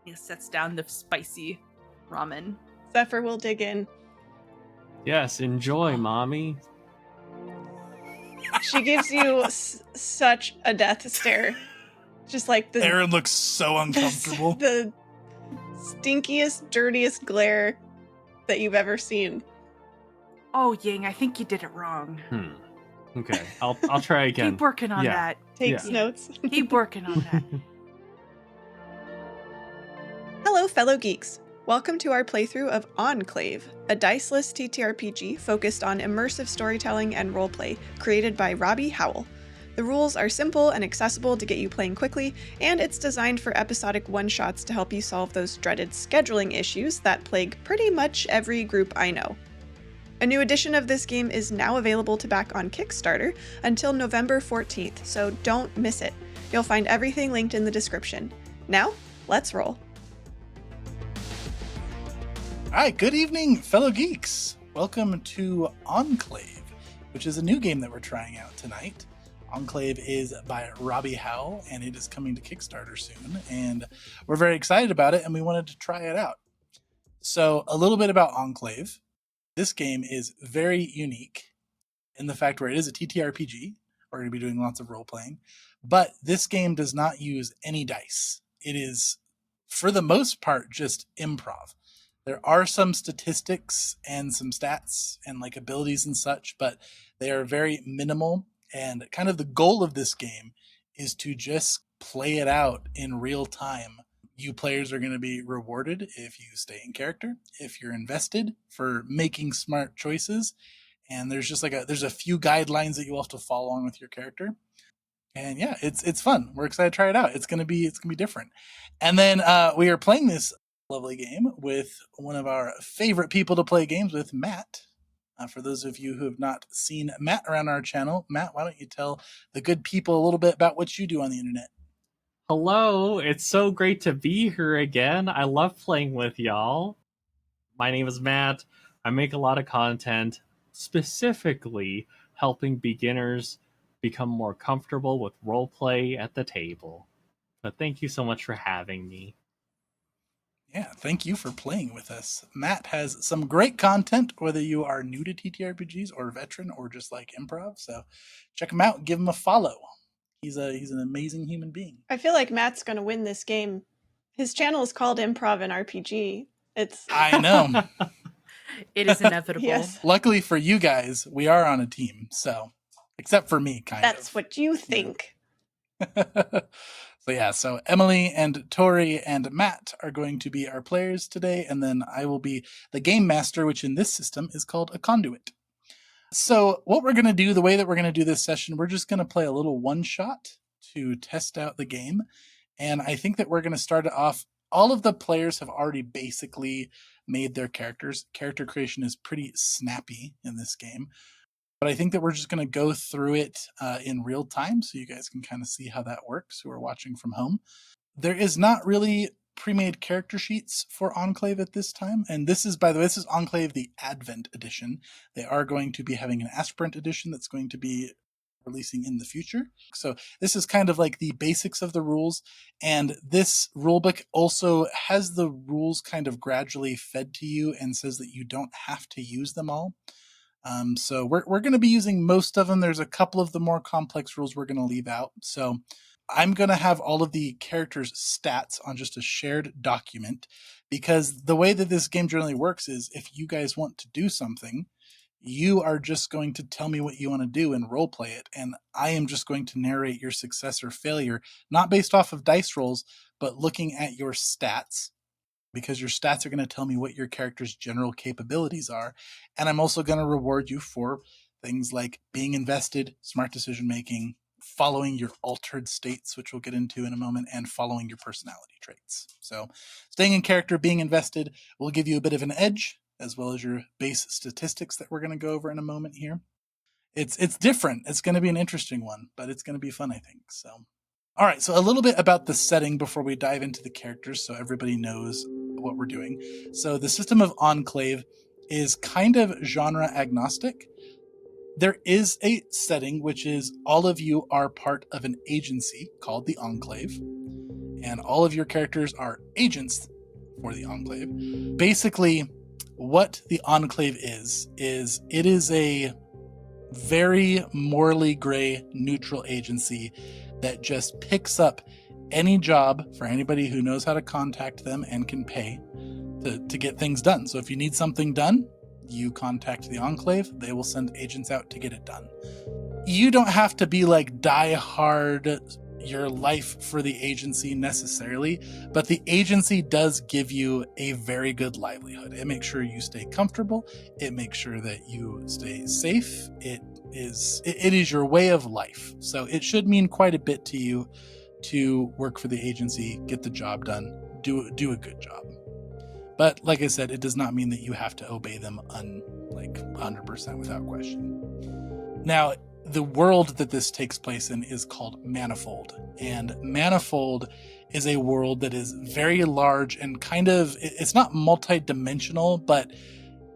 He sets down the spicy ramen. Zephyr will dig in. Yes, enjoy, mommy. She gives you such a death stare. Just like the Aaron looks so uncomfortable. the stinkiest, dirtiest glare that you've ever seen. Oh, Ying, I think you did it wrong. Okay, I'll try again. Keep working on that. Takes notes. Keep working on that. Hello, fellow geeks. Welcome to our playthrough of Enclave, a diceless TTRPG focused on immersive storytelling and roleplay, created by Robbie Howell. The rules are simple and accessible to get you playing quickly, and it's designed for episodic one-shots to help you solve those dreaded scheduling issues that plague pretty much every group I know. A new edition of this game is now available to back on Kickstarter until November 14th, so don't miss it. You'll find everything linked in the description. Now, let's roll. All right, good evening, fellow geeks. Welcome to Enclave, which is a new game that we're trying out tonight. Enclave is by Robbie Howell, and it is coming to Kickstarter soon, and we're very excited about it, and we wanted to try it out. So, a little bit about Enclave. This game is very unique in the fact where it is a TTRPG. We're going to be doing lots of role-playing, but this game does not use any dice. It is, for the most part, just improv. There are some statistics and some stats and like abilities and such, but they are very minimal. And kind of the goal of this game is to just play it out in real time. You players are going to be rewarded if you stay in character, if you're invested for making smart choices. And there's just there's a few guidelines that you will have to follow along with your character. And yeah, it's fun. We're excited to try it out. It's gonna be different. And then we are playing this lovely game with one of our favorite people to play games with, Matt. For those of you who have not seen Matt around our channel, Matt, why don't you tell the good people a little bit about what you do on the internet? Hello, it's so great to be here again. I love playing with y'all. My name is Matt. I make a lot of content, specifically helping beginners become more comfortable with roleplay at the table. But thank you so much for having me. Yeah, thank you for playing with us. Matt has some great content, whether you are new to TTRPGs or veteran or just like improv. So check him out, give him a follow. He's an amazing human being. I feel like Matt's going to win this game. His channel is called Improv and RPG. I know. It is inevitable. Yes. Luckily for you guys, we are on a team. So, except for me, kind of. That's what you think. So Emily and Tori and Matt are going to be our players today, and then I will be the game master, which in this system is called a conduit. So what we're going to do, the way that we're going to do this session, we're just going to play a little one-shot to test out the game, and I think that we're going to start it off. All of the players have already basically made their characters. Character creation is pretty snappy in this game. But I think that we're just going to go through it in real time so you guys can kind of see how that works who are watching from home. There is not really pre-made character sheets for Enclave at this time. And this is, by the way, this is Enclave, the Advent edition. They are going to be having an Aspirant edition that's going to be releasing in the future. So this is kind of like the basics of the rules. And this rulebook also has the rules kind of gradually fed to you and says that you don't have to use them all. So we're going to be using most of them. There's a couple of the more complex rules we're going to leave out. So I'm going to have all of the characters' stats on just a shared document, because the way that this game generally works is if you guys want to do something, you are just going to tell me what you want to do and role play it. And I am just going to narrate your success or failure, not based off of dice rolls, but looking at your stats, because your stats are going to tell me what your character's general capabilities are. And I'm also going to reward you for things like being invested, smart decision-making, following your altered states, which we'll get into in a moment, and following your personality traits. So staying in character, being invested will give you a bit of an edge, as well as your base statistics that we're going to go over in a moment here. It's different. It's going to be an interesting one, but it's going to be fun, I think. So, all right. So a little bit about the setting before we dive into the characters, so everybody knows what we're doing. So the system of Enclave is kind of genre agnostic. There is a setting, which is all of you are part of an agency called the Enclave. and all of your characters are agents for the Enclave. Basically, what the Enclave is it is a very morally gray, neutral agency that just picks up any job for anybody who knows how to contact them and can pay to get things done. So if you need something done, you contact the Enclave. They will send agents out to get it done. You don't have to be like die hard your life for the agency necessarily, but the agency does give you a very good livelihood. It makes sure you stay comfortable. It makes sure that you stay safe. It is your way of life. So it should mean quite a bit to you to work for the agency, get the job done, do a good job. But like I said, it does not mean that you have to obey them 100% without question. Now, the world that this takes place in is called Manifold. And Manifold is a world that is very large and kind of, it's not multi-dimensional, but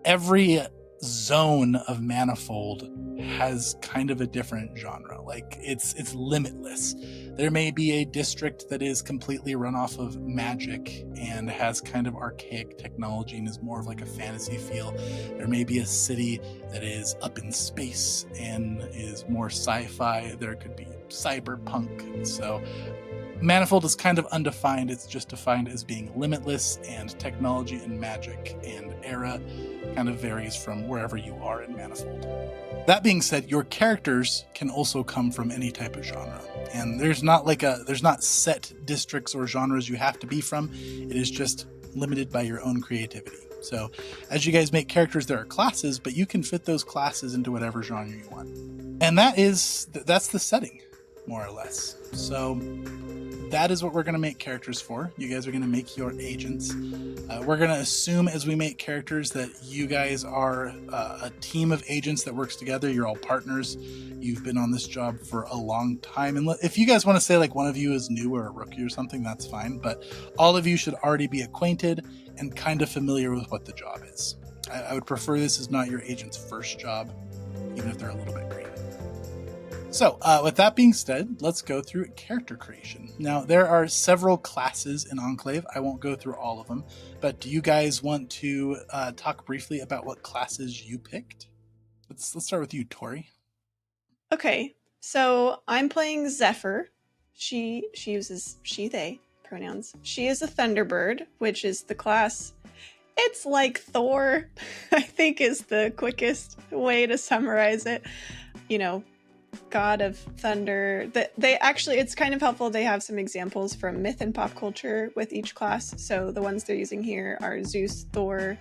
every zone of Manifold has kind of a different genre. Like it's limitless. There may be a district that is completely run off of magic and has kind of archaic technology and is more of like a fantasy feel. There may be a city that is up in space and is more sci-fi. There could be cyberpunk. So Manifold is kind of undefined. It's just defined as being limitless, and technology and magic and era kind of varies from wherever you are in Manifold. That being said, your characters can also come from any type of genre. And there's not set districts or genres you have to be from. It is just limited by your own creativity. So as you guys make characters, there are classes, but you can fit those classes into whatever genre you want. And that's the setting, more or less. So that is what we're going to make characters for. You guys are going to make your agents. We're going to assume as we make characters that you guys are a team of agents that works together. You're all partners. You've been on this job for a long time. And if you guys want to say like one of you is new or a rookie or something, that's fine. But all of you should already be acquainted and kind of familiar with what the job is. I would prefer this is not your agent's first job, even if they're a little bit green. So with that being said, let's go through character creation. Now, there are several classes in Enclave. I won't go through all of them, but do you guys want to talk briefly about what classes you picked? Let's start with you, Tori. Okay, so I'm playing Zephyr. She uses she, they pronouns. She is a Thunderbird, which is the class. It's like Thor, I think is the quickest way to summarize it. You know, god of thunder. They actually, it's kind of helpful. They have some examples from myth and pop culture with each class. So the ones they're using here are Zeus, Thor,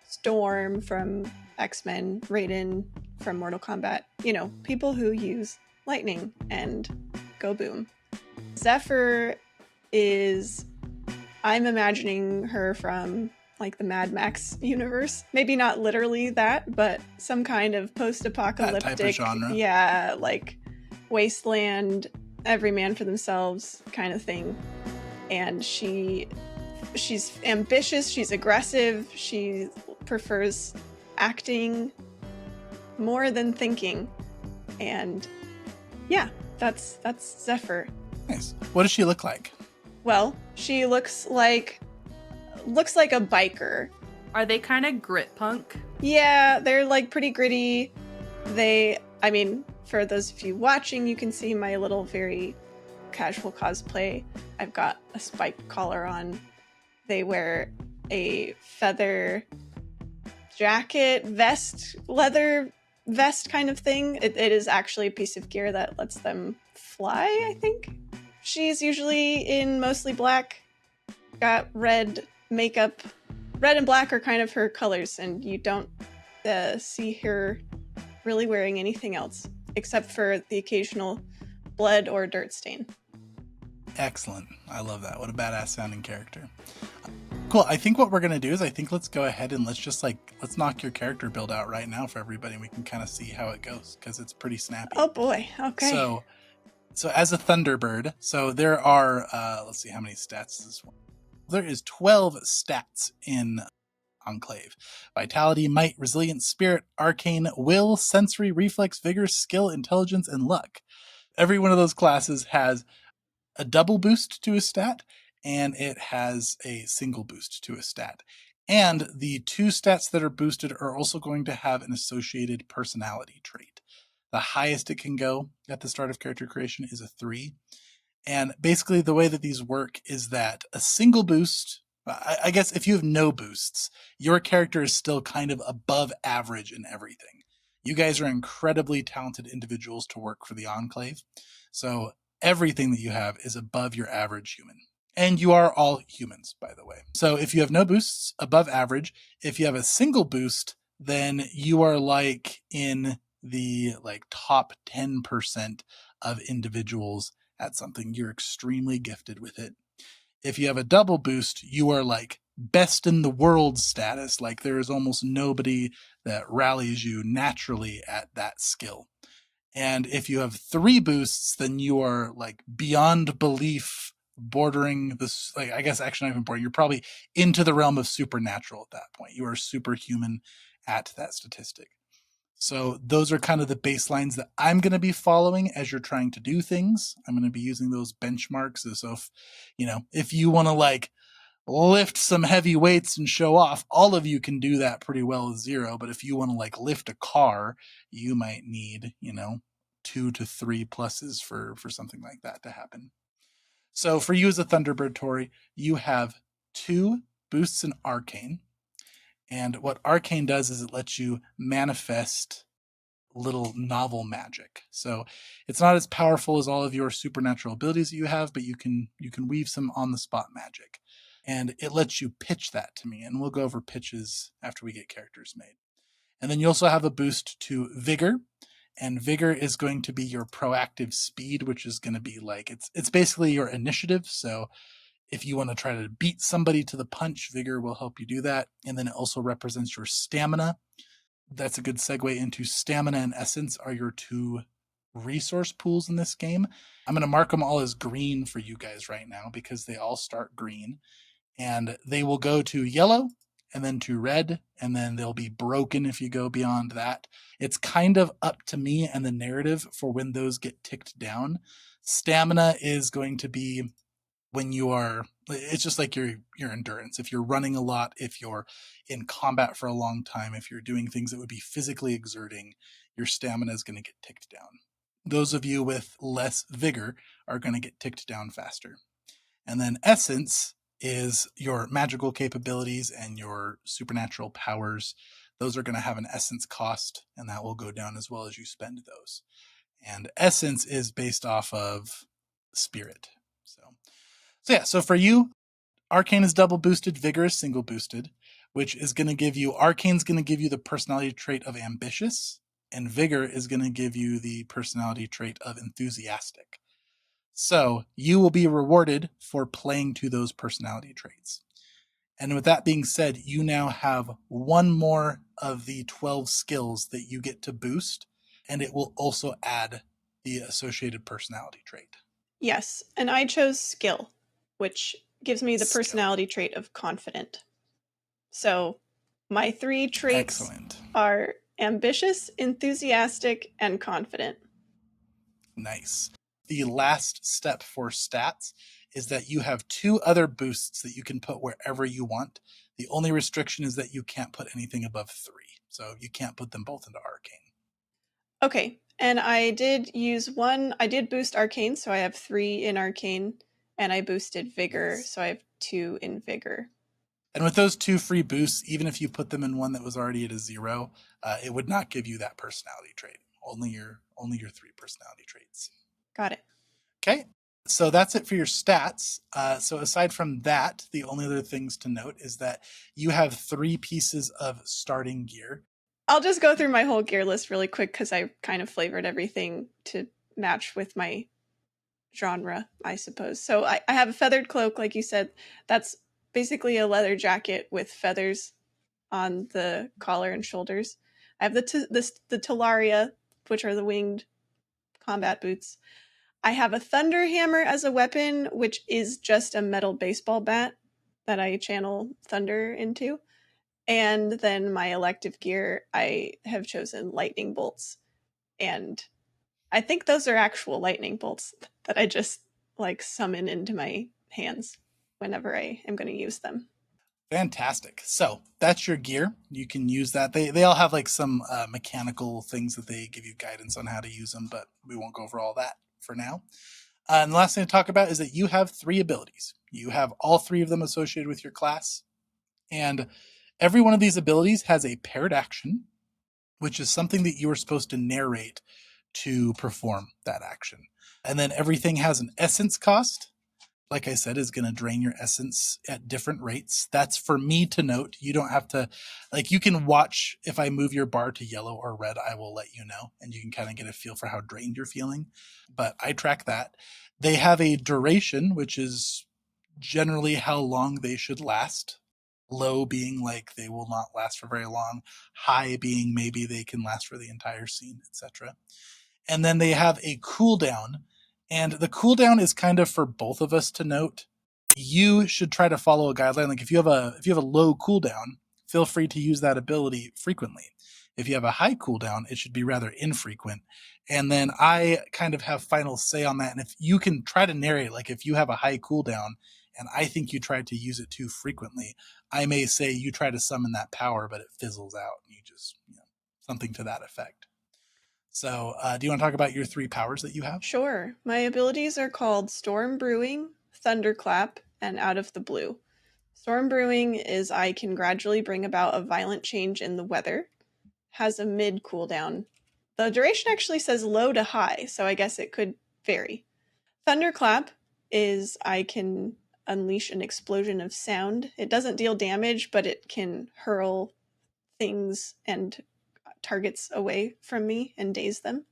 Storm from X-Men, Raiden from Mortal Kombat. You know, people who use lightning and go boom. Zephyr is, I'm imagining her from like the Mad Max universe. Maybe not literally that, but some kind of post-apocalyptic, that type of genre. Yeah, like wasteland, every man for themselves kind of thing. And she's ambitious, she's aggressive, she prefers acting more than thinking. And yeah, that's Zephyr. Nice. What does she look like? Well, she looks like a biker. Are they kind of grit punk? Yeah, they're like pretty gritty. I mean, for those of you watching, you can see my little very casual cosplay. I've got a spiked collar on. They wear a feather jacket, vest, leather vest kind of thing. It is actually a piece of gear that lets them fly, I think. She's usually in mostly black, got red makeup. Red and black are kind of her colors, and you don't see her really wearing anything else except for the occasional blood or dirt stain. Excellent. I love that. What a badass sounding character. Cool. I think what we're going to do is let's go ahead and let's knock your character build out right now for everybody, and we can kind of see how it goes because it's pretty snappy. Oh boy. Okay. So as a Thunderbird, so there are, let's see how many stats this one. There is 12 stats in Enclave. Vitality, might, resilience, spirit, arcane, will, sensory, reflex, vigor, skill, intelligence, and luck. Every one of those classes has a double boost to a stat and it has a single boost to a stat. And the 2 stats that are boosted are also going to have an associated personality trait. The highest it can go at the start of character creation is a 3. And basically, the way that these work is that a single boost, I guess if you have no boosts, your character is still kind of above average in everything. You guys are incredibly talented individuals to work for the Enclave. So everything that you have is above your average human. And you are all humans, by the way. So if you have no boosts, above average. If you have a single boost, then you are like in the top 10% of individuals at something. You're extremely gifted with it. If you have a double boost, you are like best in the world status. Like there is almost nobody that rallies you naturally at that skill. And if you have 3 boosts, then you are like beyond belief, bordering this, like, I guess actually not even bordering, you're probably into the realm of supernatural at that point. You are superhuman at that statistic. So those are kind of the baselines that I'm going to be following as you're trying to do things. I'm going to be using those benchmarks. So if you want to like lift some heavy weights and show off, all of you can do that pretty well with 0. But if you want to like lift a car, you might need, 2 to 3 pluses for something like that to happen. So for you as a Thunderbird, Tori, you have 2 boosts in Arcane. And what Arcane does is it lets you manifest little novel magic. So it's not as powerful as all of your supernatural abilities that you have, but you can weave some on the spot magic. And it lets you pitch that to me. And we'll go over pitches after we get characters made. And then you also have a boost to Vigor. And Vigor is going to be your proactive speed, which is going to be like, it's basically your initiative. So if you want to try to beat somebody to the punch, Vigor will help you do that. And then it also represents your stamina. That's a good segue into stamina and essence are your 2 resource pools in this game. I'm going to mark them all as green for you guys right now because they all start green. And they will go to yellow and then to red, and then they'll be broken if you go beyond that. It's kind of up to me and the narrative for when those get ticked down. Stamina is going to be when you are, it's just like your endurance. If you're running a lot, if you're in combat for a long time, if you're doing things that would be physically exerting, your stamina is going to get ticked down. Those of you with less vigor are going to get ticked down faster. And then essence is your magical capabilities and your supernatural powers. Those are going to have an essence cost, and that will go down as well as you spend those. And essence is based off of spirit. So for you, Arcane is double boosted, Vigor is single boosted, which is going to give you, Arcane's going to give you the personality trait of ambitious, and Vigor is going to give you the personality trait of enthusiastic. So you will be rewarded for playing to those personality traits. And with that being said, you now have 1 more of the 12 skills that you get to boost, and it will also add the associated personality trait. Yes, and I chose skill, which gives me the Skill. personality trait of confident. So my 3 traits Excellent. are ambitious, enthusiastic, and confident. Nice. The last step for stats is that you have 2 other boosts that you can put wherever you want. The only restriction is that you can't put anything above 3. So you can't put them both into Arcane. Okay, and I did use 1, I did boost Arcane, so I have 3 in Arcane, and I boosted Vigor, Nice. so I have 2 in Vigor. And with those 2 free boosts, even if you put them in one that was already at a 0, it would not give you that personality trait. Only your 3 personality traits. Got it. Okay, so that's it for your stats. So aside from that, the only other things to note is that you have 3 pieces of starting gear. I'll just go through my whole gear list really quick because I kind of flavored everything to match with my genre, I suppose. So I have a feathered cloak, like you said. That's basically a leather jacket with feathers on the collar and shoulders. I have the Talaria, which are the winged combat boots. I have a thunder hammer as a weapon, which is just a metal baseball bat that I channel thunder into. And then my elective gear, I have chosen lightning bolts. And I think those are actual lightning bolts that I just like summon into my hands. whenever I am going to use them. Fantastic. So that's your gear. You can use that. They all have like some mechanical things that they give you guidance on how to use them, but we won't go over all that for now. And the last thing to talk about is that you have 3 abilities. You have all 3 of them associated with your class. And every one of these abilities has a paired action, which is something that you are supposed to narrate to perform that action. And then everything has an essence cost. Like I said, is going to drain your essence at different rates. That's for me to note. You don't have to, like, you can watch if I move your bar to yellow or red, I will let you know, and you can kind of get a feel for how drained you're feeling. But I track that. They have a duration, which is generally how long they should last. Low being like they will not last for very long. High being maybe they can last for the entire scene, etc. And then they have a cooldown. And the cooldown is kind of for both of us to note. You should try to follow a guideline. Like if you have a low cooldown, feel free to use that ability frequently. If you have a high cooldown, it should be rather infrequent. And then I kind of have final say on that. And if you can try to narrate, like if you have a high cooldown and I think you tried to use it too frequently, I may say you try to summon that power, but it fizzles out. You just, something to that effect. So do you want to talk about your 3 powers that you have? Sure. My abilities are called Storm Brewing, Thunderclap, and Out of the Blue. Storm Brewing is I can gradually bring about a violent change in the weather. Has a mid cooldown. The duration actually says low to high, so I guess it could vary. Thunderclap is I can unleash an explosion of sound. It doesn't deal damage, but it can hurl things and targets away from me and daze them.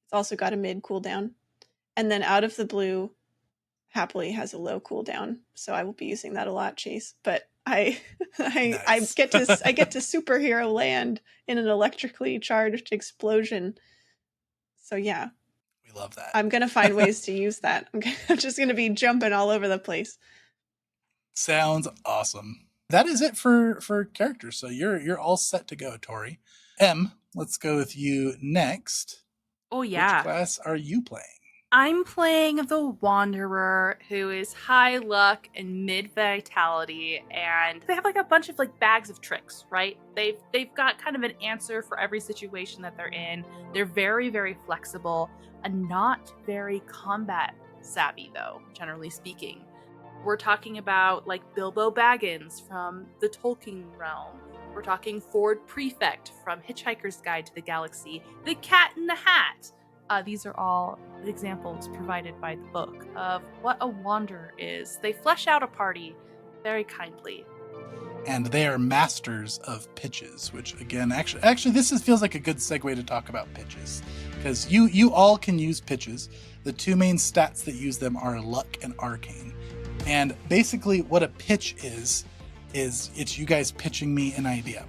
It's also got a mid cooldown. And then Out of the Blue happily has a low cooldown, so I will be using that a lot, Chase. But I Nice. get to superhero land in an electrically charged explosion. So yeah, We love that. I'm gonna find ways to use that. I'm just gonna be jumping all over the place. Sounds awesome. That is it for characters. So you're all set to go, Tori. Em, let's go with you next. Oh, yeah. Which class are you playing? I'm playing the Wanderer, who is high luck and mid vitality, and they have like a bunch of like bags of tricks, right? They've got kind of an answer for every situation that they're in. They're very, very flexible and not very combat savvy, though, generally speaking. We're talking about like Bilbo Baggins from the Tolkien realm. We're talking Ford Prefect from Hitchhiker's Guide to the Galaxy, the Cat in the Hat. These are all examples provided by the book of what a wanderer is. They flesh out a party very kindly. And they are masters of pitches, which again, actually, this feels like a good segue to talk about pitches, because you all can use pitches. The 2 main stats that use them are luck and arcane. And basically, what a pitch is it's you guys pitching me an idea.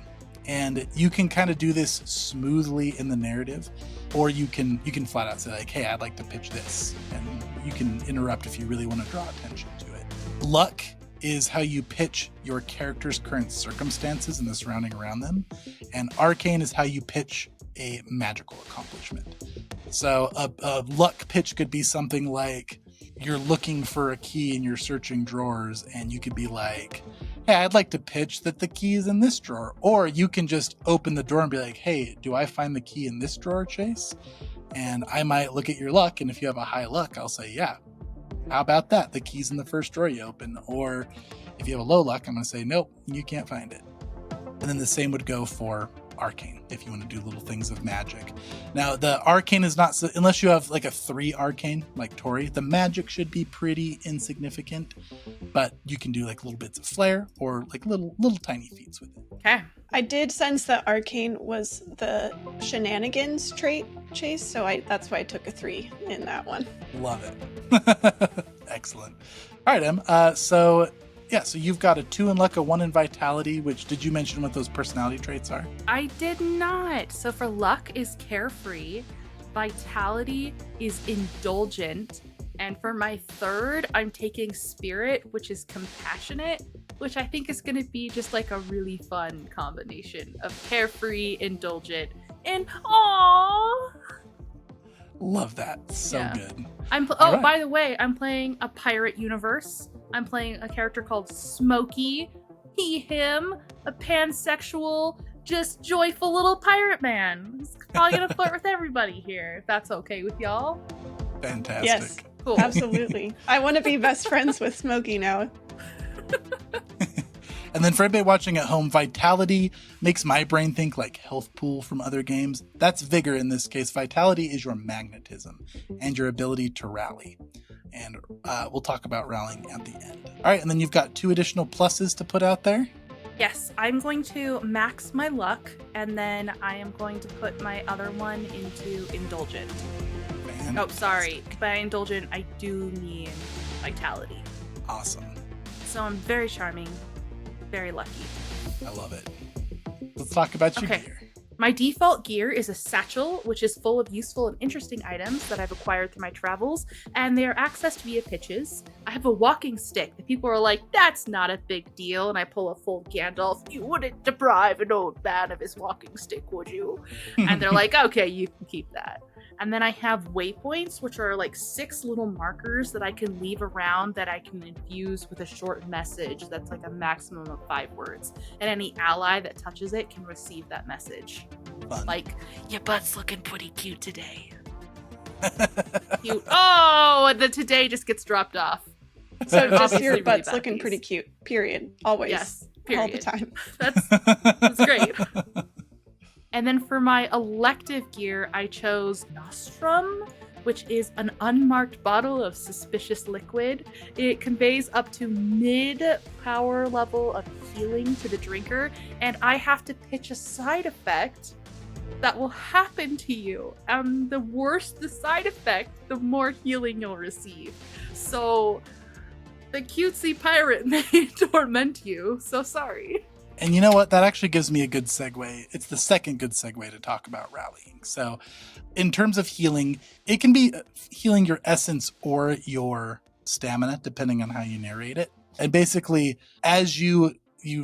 And you can kind of do this smoothly in the narrative, or you can flat out say like, hey, I'd like to pitch this. And you can interrupt if you really want to draw attention to it. Luck is how you pitch your character's current circumstances and the surrounding around them. And arcane is how you pitch a magical accomplishment. So a luck pitch could be something like you're looking for a key and you're searching drawers, and you could be like, hey, I'd like to pitch that the key is in this drawer. Or you can just open the door and be like, hey, do I find the key in this drawer, Chase? And I might look at your luck, and if you have a high luck, I'll say, yeah, how about that? The key's in the first drawer you open. Or if you have a low luck, I'm going to say, nope, you can't find it. And then the same would go for arcane, if you want to do little things of magic. Now, the arcane is not, unless you have like a 3 arcane, like Tori, the magic should be pretty insignificant, but you can do like little bits of flair or like little tiny feats with it. Okay. I did sense that arcane was the shenanigans trait, Chase, so that's why I took a 3 in that one. Love it. Excellent. All right, Em. So you've got a 2 in luck, a 1 in vitality, which, did you mention what those personality traits are? I did not. So for luck is carefree, vitality is indulgent, and for my 3rd, I'm taking spirit, which is compassionate, which I think is going to be just like a really fun combination of carefree, indulgent, and aww. Love that. So good. By the way, I'm playing a pirate universe. I'm playing a character called Smokey. He, him, a pansexual, just joyful little pirate man. He's probably gonna flirt with everybody here, if that's okay with y'all. Fantastic. Yes, Cool. absolutely. I want to be best friends with Smokey now. And then for everybody watching at home, vitality makes my brain think like health pool from other games. That's vigor in this case. Vitality is your magnetism and your ability to rally. And we'll talk about rallying at the end. All right, and then you've got 2 additional pluses to put out there. Yes, I'm going to max my luck, and then I am going to put my other one into indulgent. Oh, sorry. By indulgent, I do mean vitality. Awesome. So I'm very charming, very lucky. I love it. Let's talk about your gear. My default gear is a satchel, which is full of useful and interesting items that I've acquired through my travels, and they are accessed via pitches. I have a walking stick that people are like, that's not a big deal, and I pull a full Gandalf. You wouldn't deprive an old man of his walking stick, would you? And they're like, okay, you can keep that. And then I have waypoints, which are like 6 little markers that I can leave around that I can infuse with a short message that's like a maximum of 5 words. And any ally that touches it can receive that message. Fun. Like, your butt's looking pretty cute today. Cute. Oh, and the today just gets dropped off. So just Obviously your really butt's bad looking piece. pretty cute. Period. Always. Yes, All the period. time. That's great. And then for my elective gear, I chose Nostrum, which is an unmarked bottle of suspicious liquid. It conveys up to mid-power level of healing to the drinker, and I have to pitch a side effect that will happen to you. And the worse the side effect, the more healing you'll receive. So the cutesy pirate may torment you, so sorry. And you know what? That actually gives me a good segue. It's the second good segue to talk about rallying. So in terms of healing, it can be healing your essence or your stamina, depending on how you narrate it. And basically, as you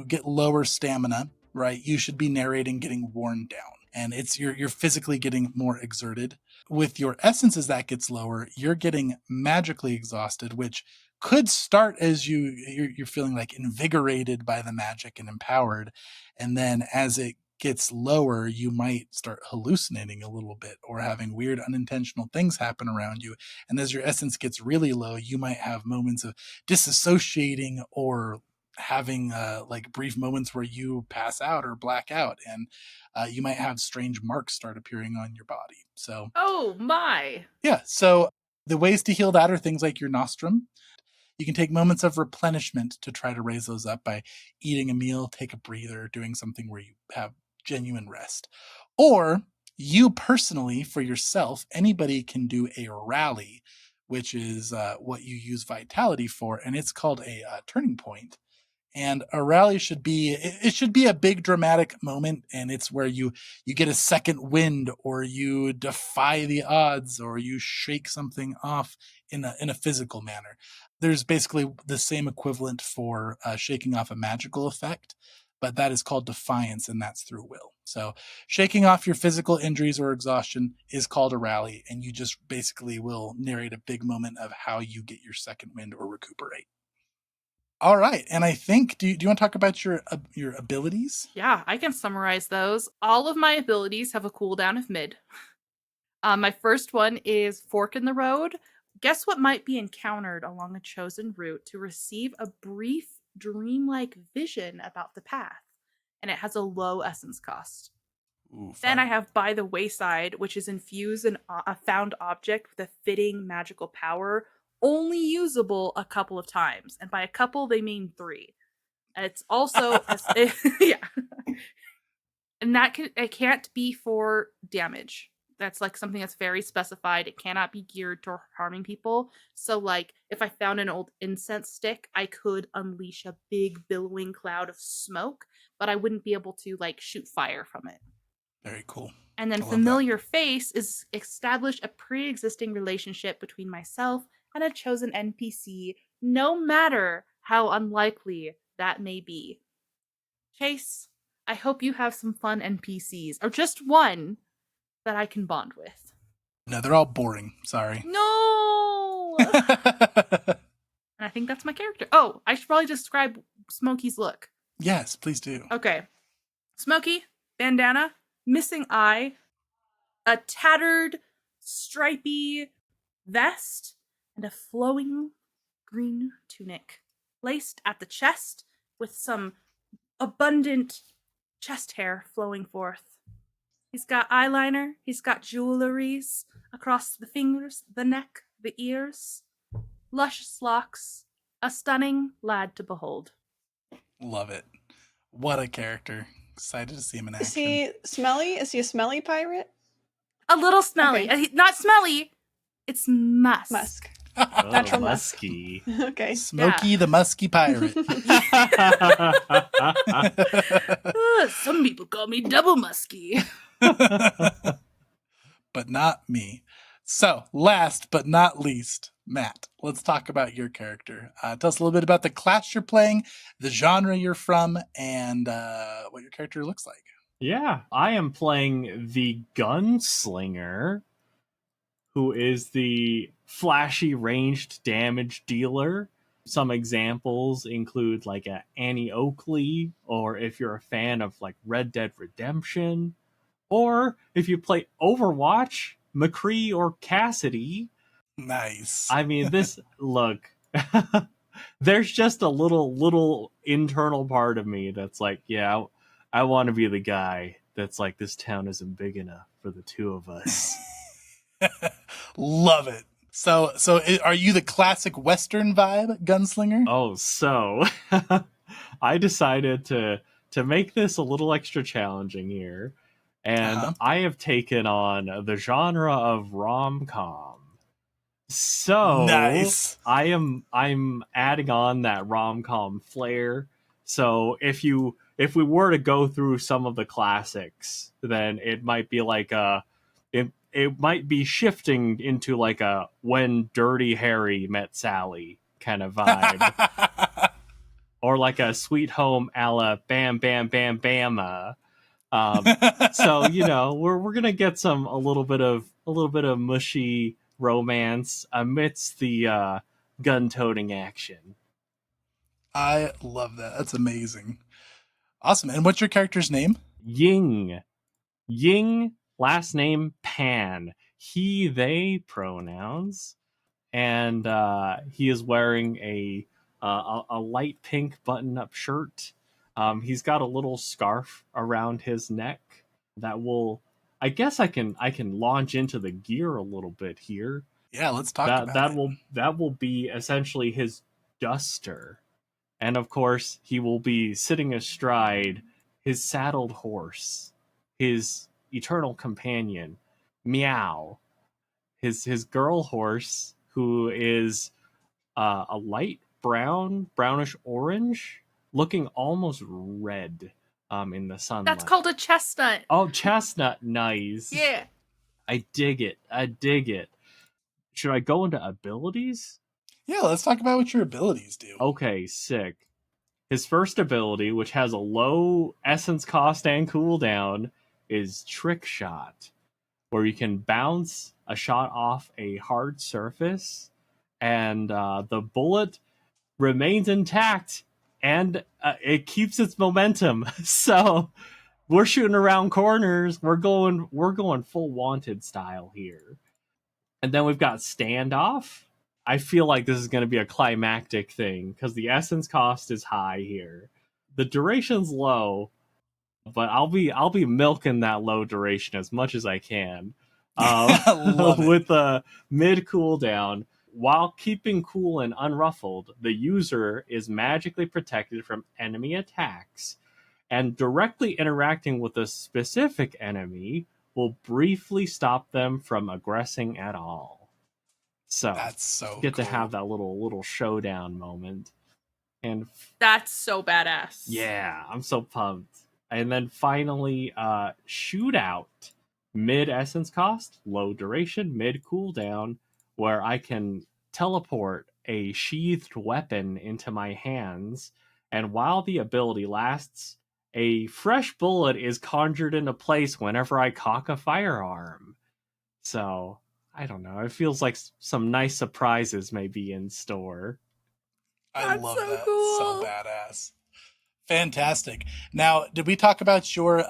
get lower stamina, right, you should be narrating getting worn down. And it's you're physically getting more exerted. With your essence, as that gets lower, you're getting magically exhausted, which could start as you're feeling like invigorated by the magic and empowered. And then as it gets lower, you might start hallucinating a little bit or having weird unintentional things happen around you. And as your essence gets really low, you might have moments of disassociating or having like brief moments where you pass out or black out, and you might have strange marks start appearing on your body. So, Oh my. yeah. So the ways to heal that are things like your nostrum. You can take moments of replenishment to try to raise those up by eating a meal, take a breather, doing something where you have genuine rest. Or you personally, for yourself, anybody can do a rally, which is what you use vitality for, and it's called a turning point. And a rally should be a big dramatic moment, and it's where you get a second wind, or you defy the odds, or you shake something off in a physical manner. There's basically the same equivalent for shaking off a magical effect, but that is called defiance, and that's through will. So shaking off your physical injuries or exhaustion is called a rally, and you just basically will narrate a big moment of how you get your second wind or recuperate. All right, and I think, do you want to talk about your abilities? Yeah, I can summarize those. All of my abilities have a cooldown of mid. My first one is Fork in the Road. Guess what might be encountered along a chosen route to receive a brief dreamlike vision about the path, and it has a low essence cost. Ooh, Then I have By the Wayside, which is infuse a found object with a fitting magical power, only usable a couple of times. And by a couple, they mean 3. It's also, yeah. And it can't be for damage. That's like something that's very specified. It cannot be geared to harming people. So like if I found an old incense stick, I could unleash a big billowing cloud of smoke, but I wouldn't be able to like shoot fire from it. Very cool. And then Familiar Face is establish a pre-existing relationship between myself and a chosen NPC, no matter how unlikely that may be. Chase, I hope you have some fun NPCs, or just one that I can bond with. No, they're all boring. Sorry. No! And I think that's my character. Oh, I should probably describe Smokey's look. Yes, please do. Okay. Smokey, bandana, missing eye, a tattered, stripy vest, and a flowing green tunic, laced at the chest with some abundant chest hair flowing forth. He's got eyeliner, he's got jewelries across the fingers, the neck, the ears, luscious locks, a stunning lad to behold. Love it. What a character. Excited to see him in action. Is he smelly? Is he a smelly pirate? A little smelly. Okay. Not smelly, it's musk. Musk. Oh, Natural musk. musky. Okay. Smokey the musky pirate. Some people call me double musky. But not me. So, last but not least, Matt, let's talk about your character. Tell us a little bit about the class you're playing, the genre you're from, and what your character looks like. Yeah, I am playing the gunslinger, who is the flashy ranged damage dealer. Some examples include like a Annie Oakley, or if you're a fan of like Red Dead Redemption, or if you play Overwatch, McCree or Cassidy. Nice. I mean, this look. There's just a little internal part of me that's like, yeah, I want to be the guy that's like, this town isn't big enough for the two of us. Love it. So are you the classic Western vibe gunslinger? Oh, so I decided to make this a little extra challenging here, and I have taken on the genre of rom-com. So nice. I'm adding on that rom-com flair. So if we were to go through some of the classics, then it might be like it might be shifting into like a When Dirty Harry Met Sally kind of vibe. Or like a Sweet Home a la Bam Bam Bam Bama. So we're gonna get a little bit of mushy romance amidst the gun-toting action. I love that. That's amazing. Awesome. And what's your character's name? Ying, last name Pan. He, they pronouns, and he is wearing a light pink button-up shirt. He's got a little scarf around his neck that will. I guess I can launch into the gear a little bit here. Yeah, let's talk about it. That will be essentially his duster, and of course he will be sitting astride his saddled horse, his eternal companion, Meow, his girl horse, who is a light brownish orange, looking almost red in the sunlight. That's called a chestnut. Oh, chestnut, nice. Yeah. I dig it. Should I go into abilities? Yeah, let's talk about what your abilities do. Okay, sick. His first ability, which has a low essence cost and cooldown, is Trick Shot, where you can bounce a shot off a hard surface, and the bullet remains intact, and it keeps its momentum. So we're shooting around corners. We're going full Wanted style here. And then we've got Standoff. I feel like this is going to be a climactic thing because the essence cost is high here. The duration's low, but I'll be milking that low duration as much as I can. With a mid cooldown, while keeping cool and unruffled, the user is magically protected from enemy attacks, and directly interacting with a specific enemy will briefly stop them from aggressing at all. So that's so get cool. to have that little showdown moment. And that's so badass. Yeah, I'm so pumped. And then finally, Shootout. Mid essence cost, low duration, mid cooldown, where I can teleport a sheathed weapon into my hands, and while the ability lasts, a fresh bullet is conjured into place whenever I cock a firearm. So, I don't know, it feels like some nice surprises may be in store. I That's love so that. cool. So badass. Fantastic. Now, did we talk about your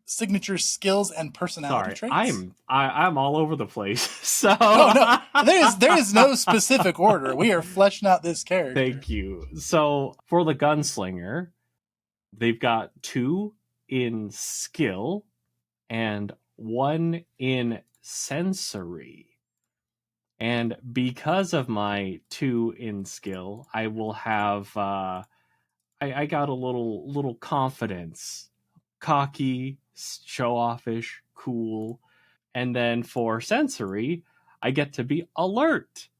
signature skills and personality Sorry, traits? I'm all over the place. So No. There is no specific order. We are fleshing out this character. Thank you. So for the gunslinger, they've got 2 in skill and 1 in sensory. And because of my 2 in skill, I will have I got a little confidence, cocky, show offish, cool. And then for sensory, I get to be alert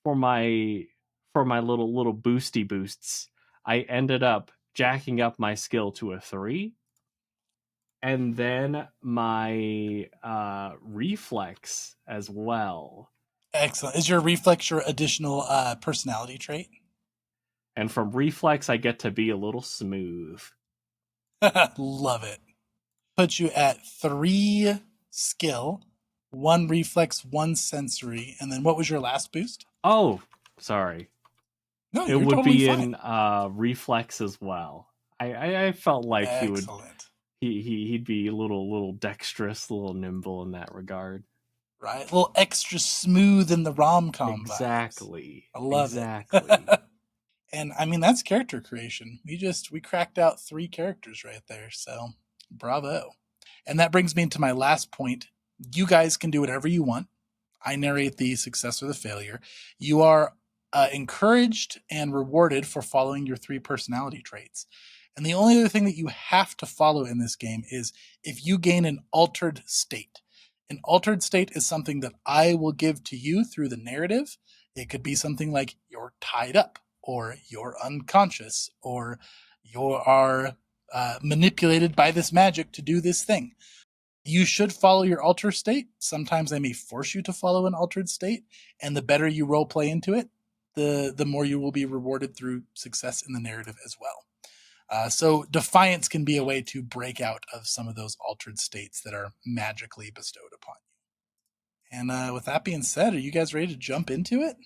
for my little boosty boosts. I ended up jacking up my skill to a 3, and then my reflex as well. Excellent. Is your reflex your additional personality trait? And from reflex, I get to be a little smooth. Love it. Put you at 3 skill, 1 reflex, 1 sensory, and then what was your last boost? Oh, sorry. No, It you're would totally be fine. in reflex as well. I felt like Excellent. he'd be a little dexterous, a little nimble in that regard. Right? A little extra smooth in the rom-com Exactly. vibes. I love exactly. it. And I mean, that's character creation. We cracked out 3 characters right there. So bravo. And that brings me into my last point. You guys can do whatever you want. I narrate the success or the failure. You are encouraged and rewarded for following your 3 personality traits. And the only other thing that you have to follow in this game is if you gain an altered state. An altered state is something that I will give to you through the narrative. It could be something like you're tied up, or you're unconscious, or you are manipulated by this magic to do this thing. You should follow your altered state. Sometimes they may force you to follow an altered state, and the better you role play into it, the more you will be rewarded through success in the narrative as well. So defiance can be a way to break out of some of those altered states that are magically bestowed upon you. And with that being said, are you guys ready to jump into it?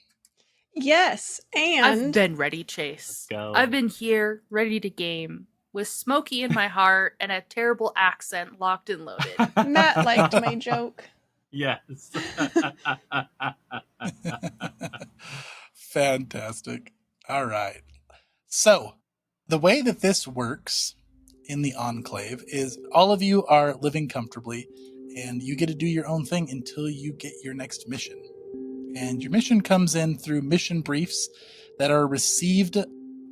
Yes, I've and been ready, Chase. Let's go. I've been here, ready to game, with Smokey in my heart and a terrible accent locked and loaded. Matt liked my joke. Yes. Fantastic. All right. So, the way that this works in the Enclave is all of you are living comfortably, and you get to do your own thing until you get your next mission. And your mission comes in through mission briefs that are received.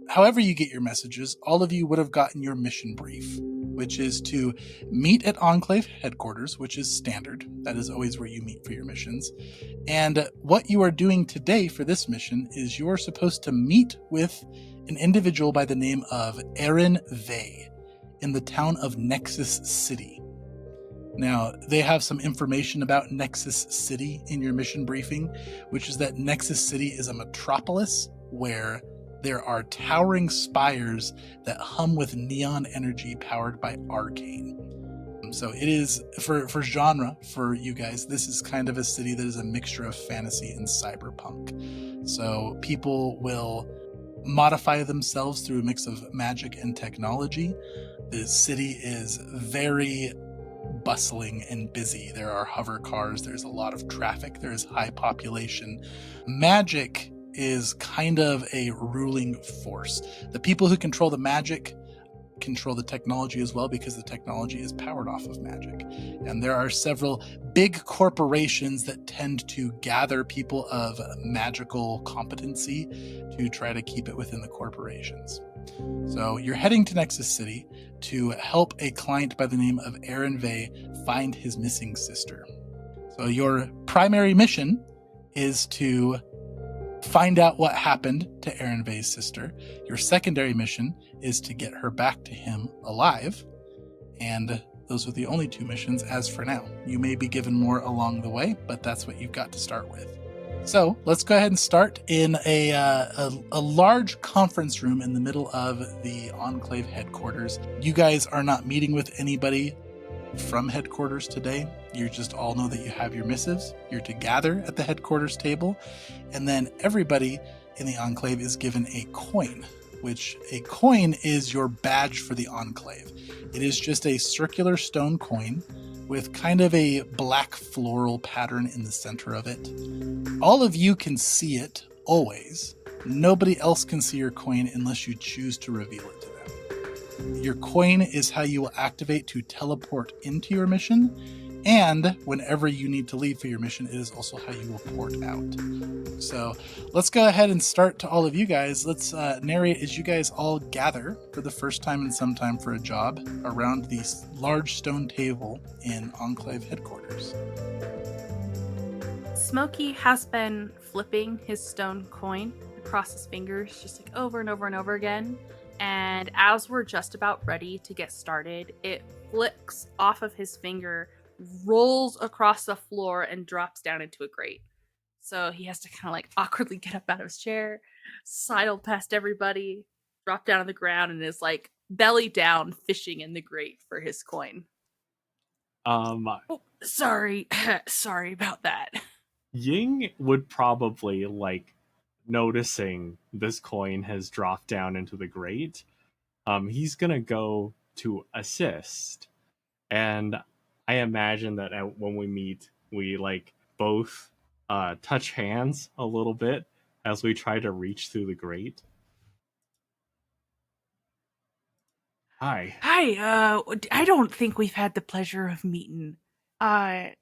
However you get your messages, all of you would have gotten your mission brief, which is to meet at Enclave headquarters, which is standard. That is always where you meet for your missions. And what you are doing today for this mission is you are supposed to meet with an individual by the name of Aaron Vey in the town of Nexus City. Now, they have some information about Nexus City in your mission briefing, which is that Nexus City is a metropolis where there are towering spires that hum with neon energy powered by arcane. So it is, for genre, for you guys, this is kind of a city that is a mixture of fantasy and cyberpunk. So people will modify themselves through a mix of magic and technology. The city is very bustling and busy. There are hover cars, there's a lot of traffic, there's high population. Magic is kind of a ruling force. The people who control the magic control the technology as well, because the technology is powered off of magic. And there are several big corporations that tend to gather people of magical competency to try to keep it within the corporations. So you're heading to Nexus City to help a client by the name of Aaron Vey find his missing sister. So your primary mission is to find out what happened to Aaron Vey's sister. Your secondary mission is to get her back to him alive. And those are the only 2 missions as for now. You may be given more along the way, but that's what you've got to start with. So let's go ahead and start in a large conference room in the middle of the Enclave headquarters. You guys are not meeting with anybody from headquarters today. You just all know that you have your missives. You're to gather at the headquarters table, and then everybody in the Enclave is given a coin, which a coin is your badge for the Enclave. It is just a circular stone coin with kind of a black floral pattern in the center of it. All of you can see it always. Nobody else can see your coin unless you choose to reveal it to them. Your coin is how you will activate to teleport into your mission, and whenever you need to leave for your mission, it is also how you will port out. So let's go ahead and start to all of you guys. Let's narrate as you guys all gather for the first time in some time for a job around the large stone table in Enclave headquarters. Smokey has been flipping his stone coin across his fingers just like over and over and over again. And as we're just about ready to get started, it flicks off of his finger, rolls across the floor, and drops down into a grate. So he has to kind of like awkwardly get up out of his chair, sidle past everybody, drop down on the ground, and is like belly down fishing in the grate for his coin. Oh, sorry. Sorry about that. Ying would probably, like, noticing this coin has dropped down into the grate, he's gonna go to assist. And I imagine that when we meet, we, like, both touch hands a little bit as we try to reach through the grate. Hi. Hi, I don't think we've had the pleasure of meeting. I'm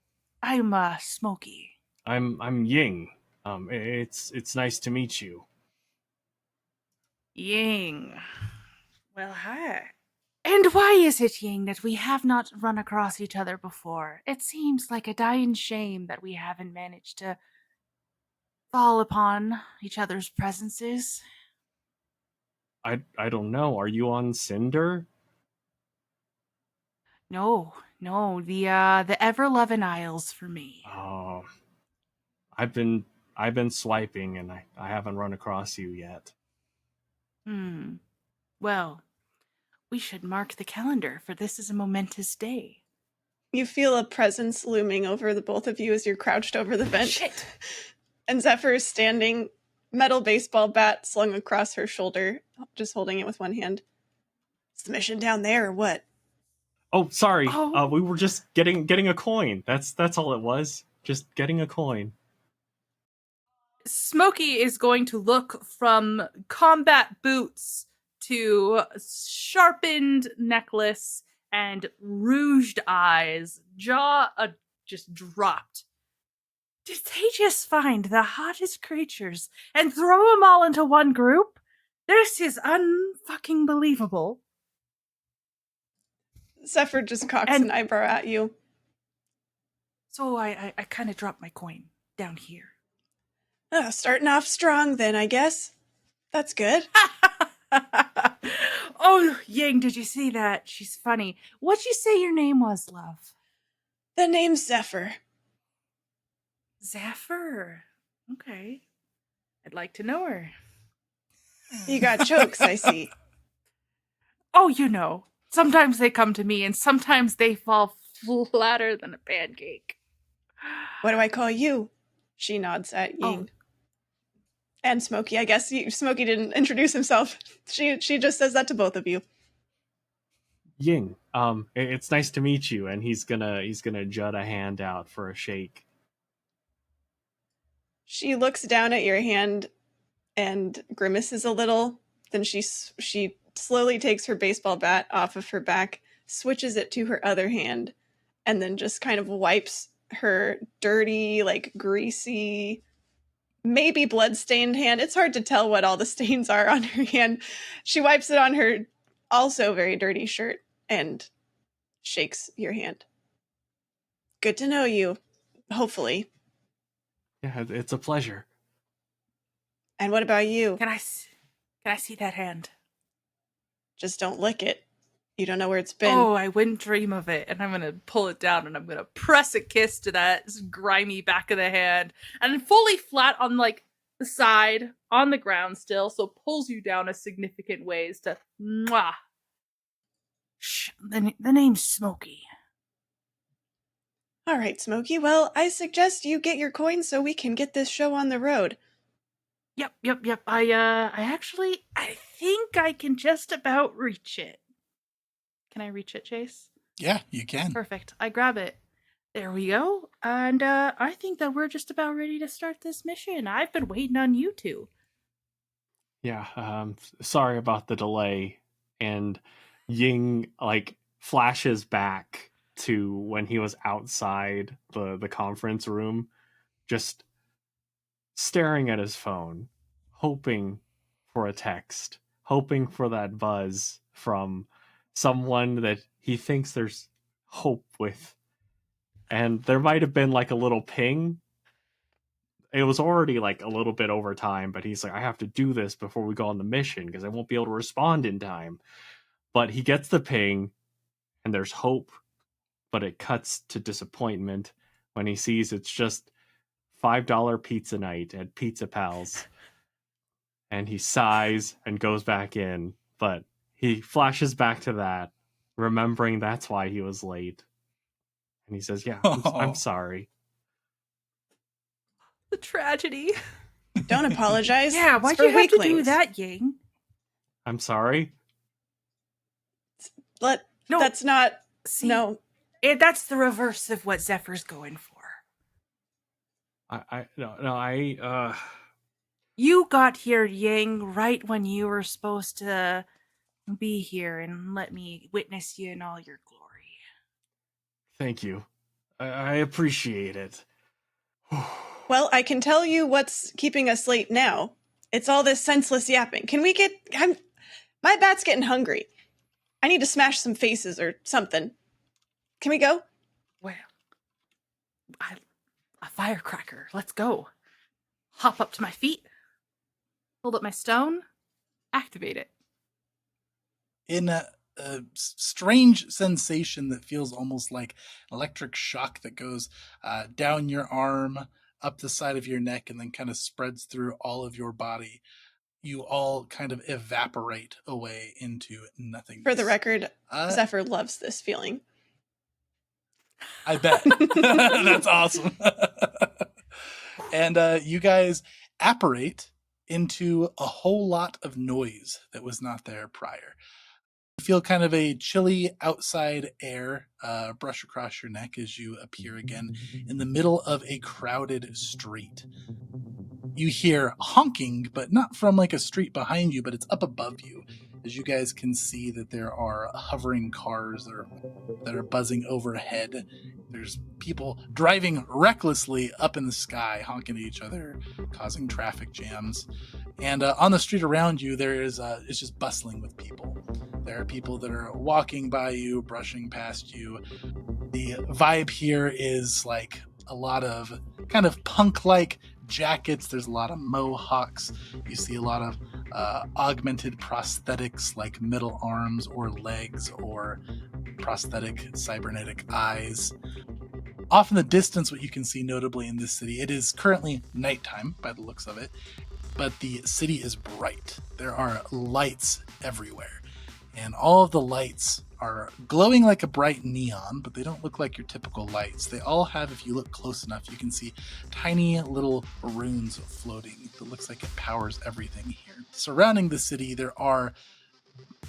Smokey. I'm Ying. It's nice to meet you. Ying. Well, hi. And why is it, Ying, that we have not run across each other before? It seems like a dying shame that we haven't managed to fall upon each other's presences. I don't know. Are you on Cinder? No, the ever-loving Isles for me. Oh, I've been swiping and I haven't run across you yet. Well, we should mark the calendar, for this is a momentous day. You feel a presence looming over the both of you as you're crouched over the vent. Shit! And Zephyr is standing, metal baseball bat slung across her shoulder, just holding it with one hand. Is the mission down there or what? Oh, sorry. Oh. We were just getting a coin. That's all it was. Just getting a coin. Smokey is going to look from combat boots to sharpened necklace and rouged eyes, jaw just dropped. Did they just find the hottest creatures and throw them all into one group? This is unfucking believable. Zephyr just cocks an eyebrow at you. So I kind of dropped my coin down here. Starting off strong then, I guess. That's good. Oh, Ying, did you see that? She's funny. What'd you say your name was, love? The name's Zephyr. Zephyr. Okay. I'd like to know her. You got jokes, I see. Oh, you know. Sometimes they come to me, and sometimes they fall flatter than a pancake. What do I call you? She nods at Ying. And Smokey, I guess. Smokey didn't introduce himself. She just says that to both of you. Ying, it's nice to meet you. And he's gonna jut a hand out for a shake. She looks down at your hand and grimaces a little. Then she slowly takes her baseball bat off of her back, switches it to her other hand, and then just kind of wipes her dirty, like greasy, maybe blood-stained hand. It's hard to tell what all the stains are on her hand. She wipes it on her also very dirty shirt and shakes your hand. Good to know you, hopefully. Yeah, it's a pleasure. And what about you? Can I see that hand? Just don't lick it. You don't know where it's been. Oh, I wouldn't dream of it. And I'm going to pull it down and I'm going to press a kiss to that grimy back of the hand. And fully flat on like the side, on the ground still. So pulls you down a significant ways to mwah. Shh, the name's Smokey. All right, Smokey. Well, I suggest you get your coins so we can get this show on the road. Yep. I think I can just about reach it. Can I reach it, Chase? Yeah, you can. Perfect. I grab it. There we go. And I think that we're just about ready to start this mission. I've been waiting on you two. Yeah, sorry about the delay. And Ying flashes back to when he was outside the conference room, just staring at his phone, hoping for a text, hoping for that buzz from someone that he thinks there's hope with. And there might have been a little ping. It was already a little bit over time, but he's like, I have to do this before we go on the mission because I won't be able to respond in time. But he gets the ping and there's hope, but it cuts to disappointment when he sees it's just $5 pizza night at Pizza Pals. And he sighs and goes back in, but he flashes back to that, remembering that's why he was late. And he says, yeah, I'm sorry. The tragedy. Don't apologize. Yeah, It's why'd for you have to do weaklings. that, Ying? I'm sorry? No, that's not. See, No. That's the reverse of what Zephyr's going for. You got here, Ying, right when you were supposed to be here and let me witness you in all your glory. Thank you. I appreciate it. Well, I can tell you what's keeping us late now. It's all this senseless yapping. Can we get... My bat's getting hungry. I need to smash some faces or something. Can we go? Well, a firecracker. Let's go. Hop up to my feet. Hold up my stone. Activate it. In a strange sensation that feels almost like electric shock that goes down your arm, up the side of your neck, and then kind of spreads through all of your body, you all kind of evaporate away into nothingness. For the record, Zephyr loves this feeling. I bet. That's awesome. And you guys apparate into a whole lot of noise that was not there prior. You feel kind of a chilly outside air brush across your neck as you appear again in the middle of a crowded street. You hear honking, but not from a street behind you, but it's up above you. As you guys can see that there are hovering cars that are buzzing overhead. There's people driving recklessly up in the sky, honking at each other, causing traffic jams. And on the street around you, it's just bustling with people. There are people that are walking by you, brushing past you. The vibe here is a lot of kind of punk-like jackets. There's a lot of mohawks. You see a lot of augmented prosthetics like middle arms or legs or prosthetic cybernetic eyes. Off in the distance, what you can see notably in this city, it is currently nighttime by the looks of it, but the city is bright. There are lights everywhere, and all of the lights are glowing like a bright neon, but they don't look like your typical lights. They all have, if you look close enough, you can see tiny little runes floating that looks like it powers everything here. Surrounding the city, there are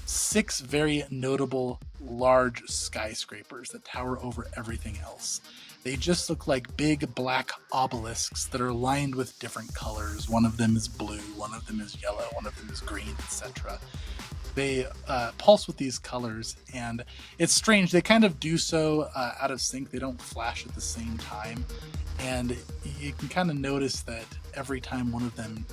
6 very notable large skyscrapers that tower over everything else. They just look like big black obelisks that are lined with different colors. One of them is blue, one of them is yellow, one of them is green, etc. They pulse with these colors, and it's strange. They kind of do so out of sync. They don't flash at the same time, and you can kind of notice that every time one of them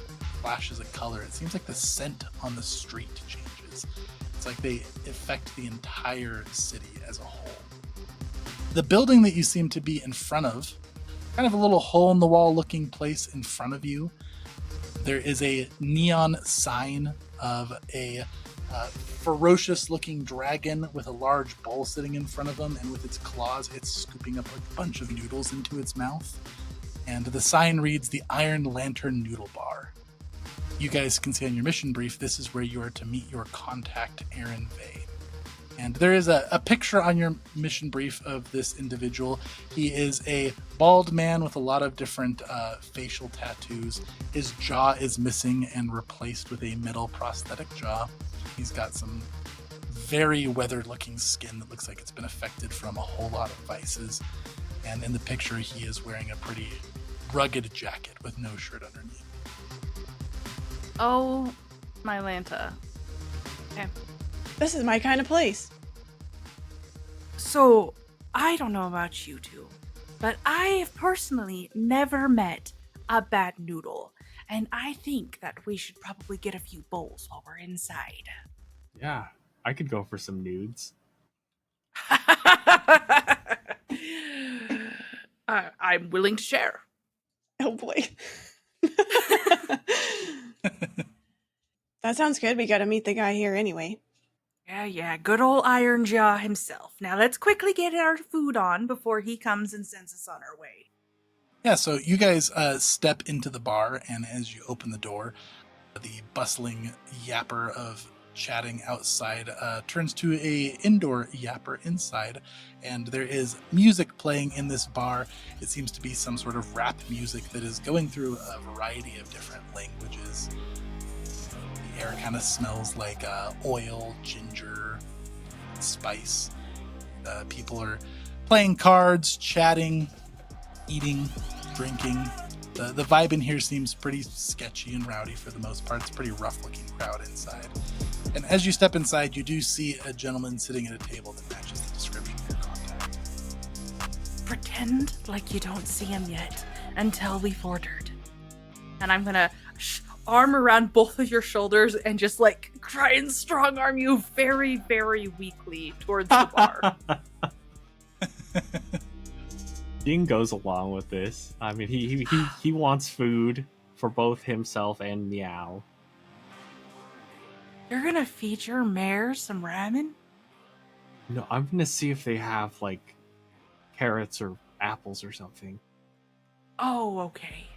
flashes a color, it seems like the scent on the street changes. It's like they affect the entire city as a whole. The building that you seem to be in front of, kind of a little hole-in-the-wall looking place in front of you, there is a neon sign of a ferocious looking dragon with a large bowl sitting in front of him, and with its claws it's scooping up a bunch of noodles into its mouth. And the sign reads the Iron Lantern Noodle Bar. You guys can see on your mission brief, this is where you are to meet your contact, Aaron Vay. And there is a picture on your mission brief of this individual. He is a bald man with a lot of different facial tattoos. His jaw is missing and replaced with a metal prosthetic jaw. He's got some very weathered looking skin that looks like it's been affected from a whole lot of vices. And in the picture, he is wearing a pretty rugged jacket with no shirt underneath. Oh, my Lanta. Okay. This is my kind of place. So, I don't know about you two, but I have personally never met a bad noodle. And I think that we should probably get a few bowls while we're inside. Yeah, I could go for some nudes. I'm willing to share. Oh boy. That sounds good. We gotta meet the guy here anyway. Yeah, good old Iron Jaw himself. Now let's quickly get our food on before he comes and sends us on our way. Yeah, so you guys step into the bar, and as you open the door, the bustling yapper of chatting outside turns to a indoor yapper inside, and there is music playing in this bar. It seems to be some sort of rap music that is going through a variety of different languages. The air kind of smells like oil, ginger, spice. People are playing cards, chatting, eating, drinking. The vibe in here seems pretty sketchy and rowdy for the most part. It's a pretty rough looking crowd inside. And as you step inside, you do see a gentleman sitting at a table that matches the description of your contact. Pretend like you don't see him yet until we've ordered. And I'm gonna arm around both of your shoulders and just like try and strong arm you very, very weakly towards the bar. Ying goes along with this. I mean, he wants food for both himself and Meow. You're gonna feed your mare some ramen? No, I'm gonna see if they have like carrots or apples or something. Oh, okay.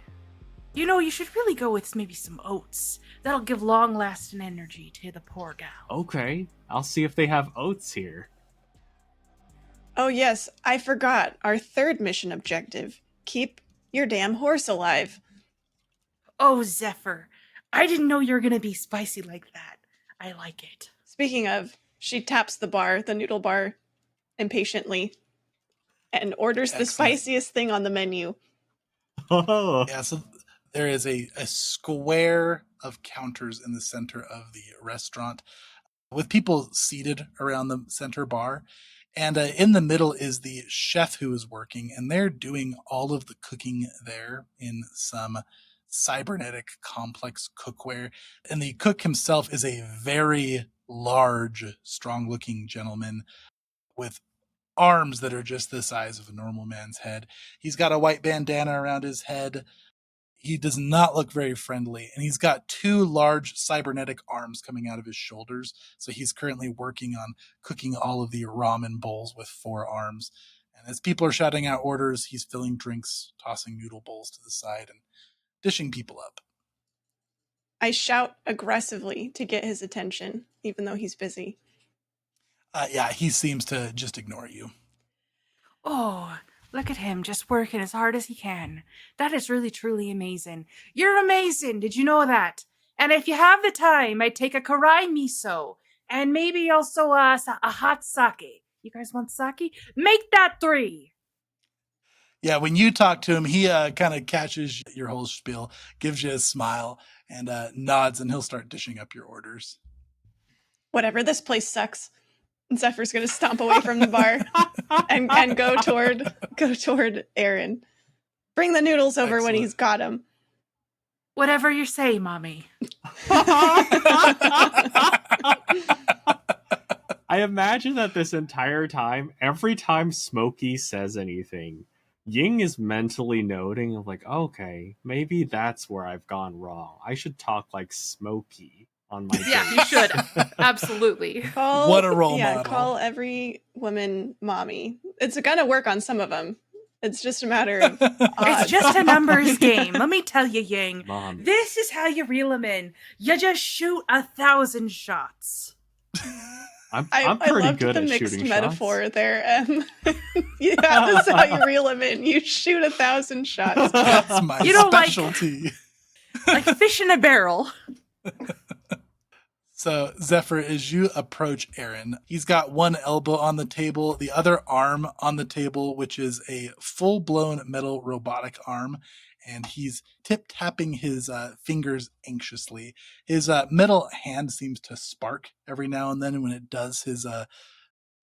You know, you should really go with maybe some oats. That'll give long-lasting energy to the poor gal. Okay, I'll see if they have oats here. Oh yes, I forgot. Our third mission objective. Keep your damn horse alive. Oh, Zephyr. I didn't know you were gonna be spicy like that. I like it. Speaking of, she taps the bar, the noodle bar, impatiently, and orders the spiciest thing on the menu. Oh, Yeah, so there is a square of counters in the center of the restaurant with people seated around the center bar. And in the middle is the chef who is working, and they're doing all of the cooking there in some cybernetic complex cookware. And the cook himself is a very large, strong-looking gentleman with arms that are just the size of a normal man's head. He's got a white bandana around his head. He does not look very friendly, and he's got two large cybernetic arms coming out of his shoulders. So he's currently working on cooking all of the ramen bowls with 4 arms. And as people are shouting out orders, he's filling drinks, tossing noodle bowls to the side, and dishing people up. I shout aggressively to get his attention, even though he's busy. Yeah, he seems to just ignore you. Oh, look at him just working as hard as he can. That is really, truly amazing. You're amazing. Did you know that? And if you have the time, I'd take a karai miso and maybe also a hot sake. You guys want sake? Make that 3. Yeah, when you talk to him, he kind of catches your whole spiel, gives you a smile, and nods, and he'll start dishing up your orders. Whatever, this place sucks. And Zephyr's gonna stomp away from the bar and go toward Aaron. Bring the noodles over. Excellent. When he's got them. Whatever you say, Mommy. I imagine that this entire time, every time Smokey says anything, Ying is mentally noting of like, okay, maybe that's where I've gone wrong. I should talk like Smokey on my Yeah, date. you should. Absolutely. What a role model. Call every woman mommy. It's gonna work on some of them. It's just a matter of odds. It's just a numbers game. Let me tell you, Ying. Mommy. This is how you reel them in. You just shoot 1,000 shots. I'm I pretty loved good the at mixed shooting metaphor shots. there. Yeah, this is how you reel him in. You shoot 1,000 shots. That's my You know, specialty. like fish in a barrel. So, Zephyr, as you approach Aaron, he's got one elbow on the table, the other arm on the table, which is a full-blown metal robotic arm, and he's tip-tapping his fingers anxiously. His metal hand seems to spark every now and then, and when it does, his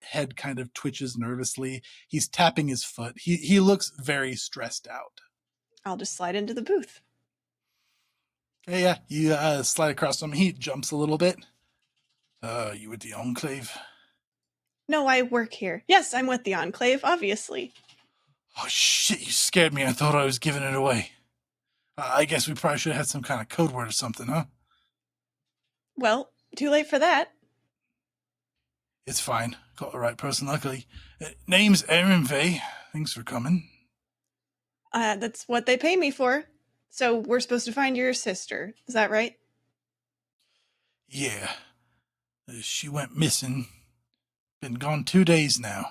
head kind of twitches nervously. He's tapping his foot. He looks very stressed out. I'll just slide into the booth. Okay, yeah, you slide across him. He jumps a little bit. You with the Enclave? No, I work here. Yes, I'm with the Enclave, obviously. Oh shit, you scared me. I thought I was giving it away. I guess we probably should have had some kind of code word or something, huh? Well, too late for that. It's fine. Got the right person, luckily. Name's Aaron Vey. Thanks for coming. That's what they pay me for. So we're supposed to find your sister. Is that right? Yeah. She went missing. Been gone 2 days now.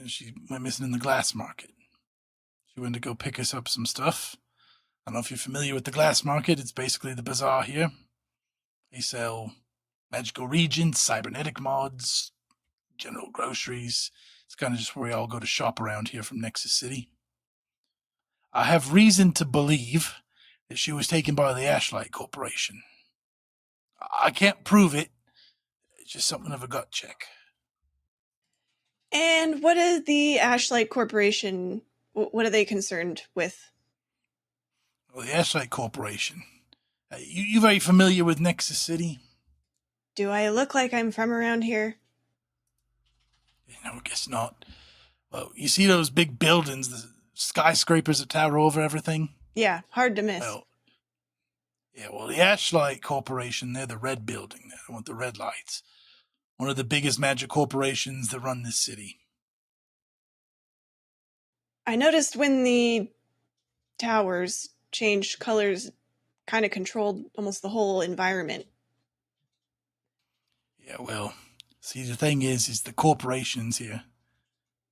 She went missing in the glass market. She went to go pick us up some stuff. I don't know if you're familiar with the glass market. It's basically the bazaar here. They sell magical regions, cybernetic mods, general groceries. It's kind of just where we all go to shop around here from Nexus City. I have reason to believe that she was taken by the Ashlight Corporation. I can't prove it. It's just something of a gut check. And what is the Ashlight Corporation? What are they concerned with? Well, the Ashlight Corporation. You very familiar with Nexus City? Do I look like I'm from around here? No, I guess not. Well, you see those big buildings, the skyscrapers that tower over everything? Yeah, hard to miss. Well, the Ashlight Corporation, they're the red building there, with the red lights. One of the biggest magic corporations that run this city. I noticed when the towers changed colors, kind of controlled almost the whole environment. Yeah, well, see, the thing is the corporations here,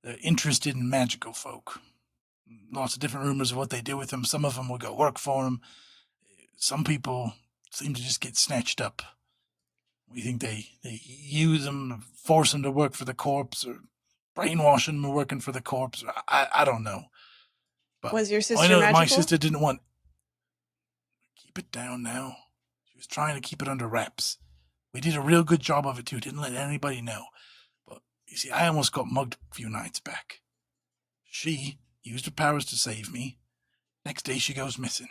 they're interested in magical folk. Lots of different rumors of what they do with them. Some of them will go work for them. Some people seem to just get snatched up. We think they use them, force them to work for the corpse, or brainwash them working for the corpse. I don't know. But Was your sister I know magical? that my sister didn't want... Keep it down now. She was trying to keep it under wraps. We did a real good job of it, too. Didn't let anybody know. But, you see, I almost got mugged a few nights back. She used her powers to save me. Next day, she goes missing.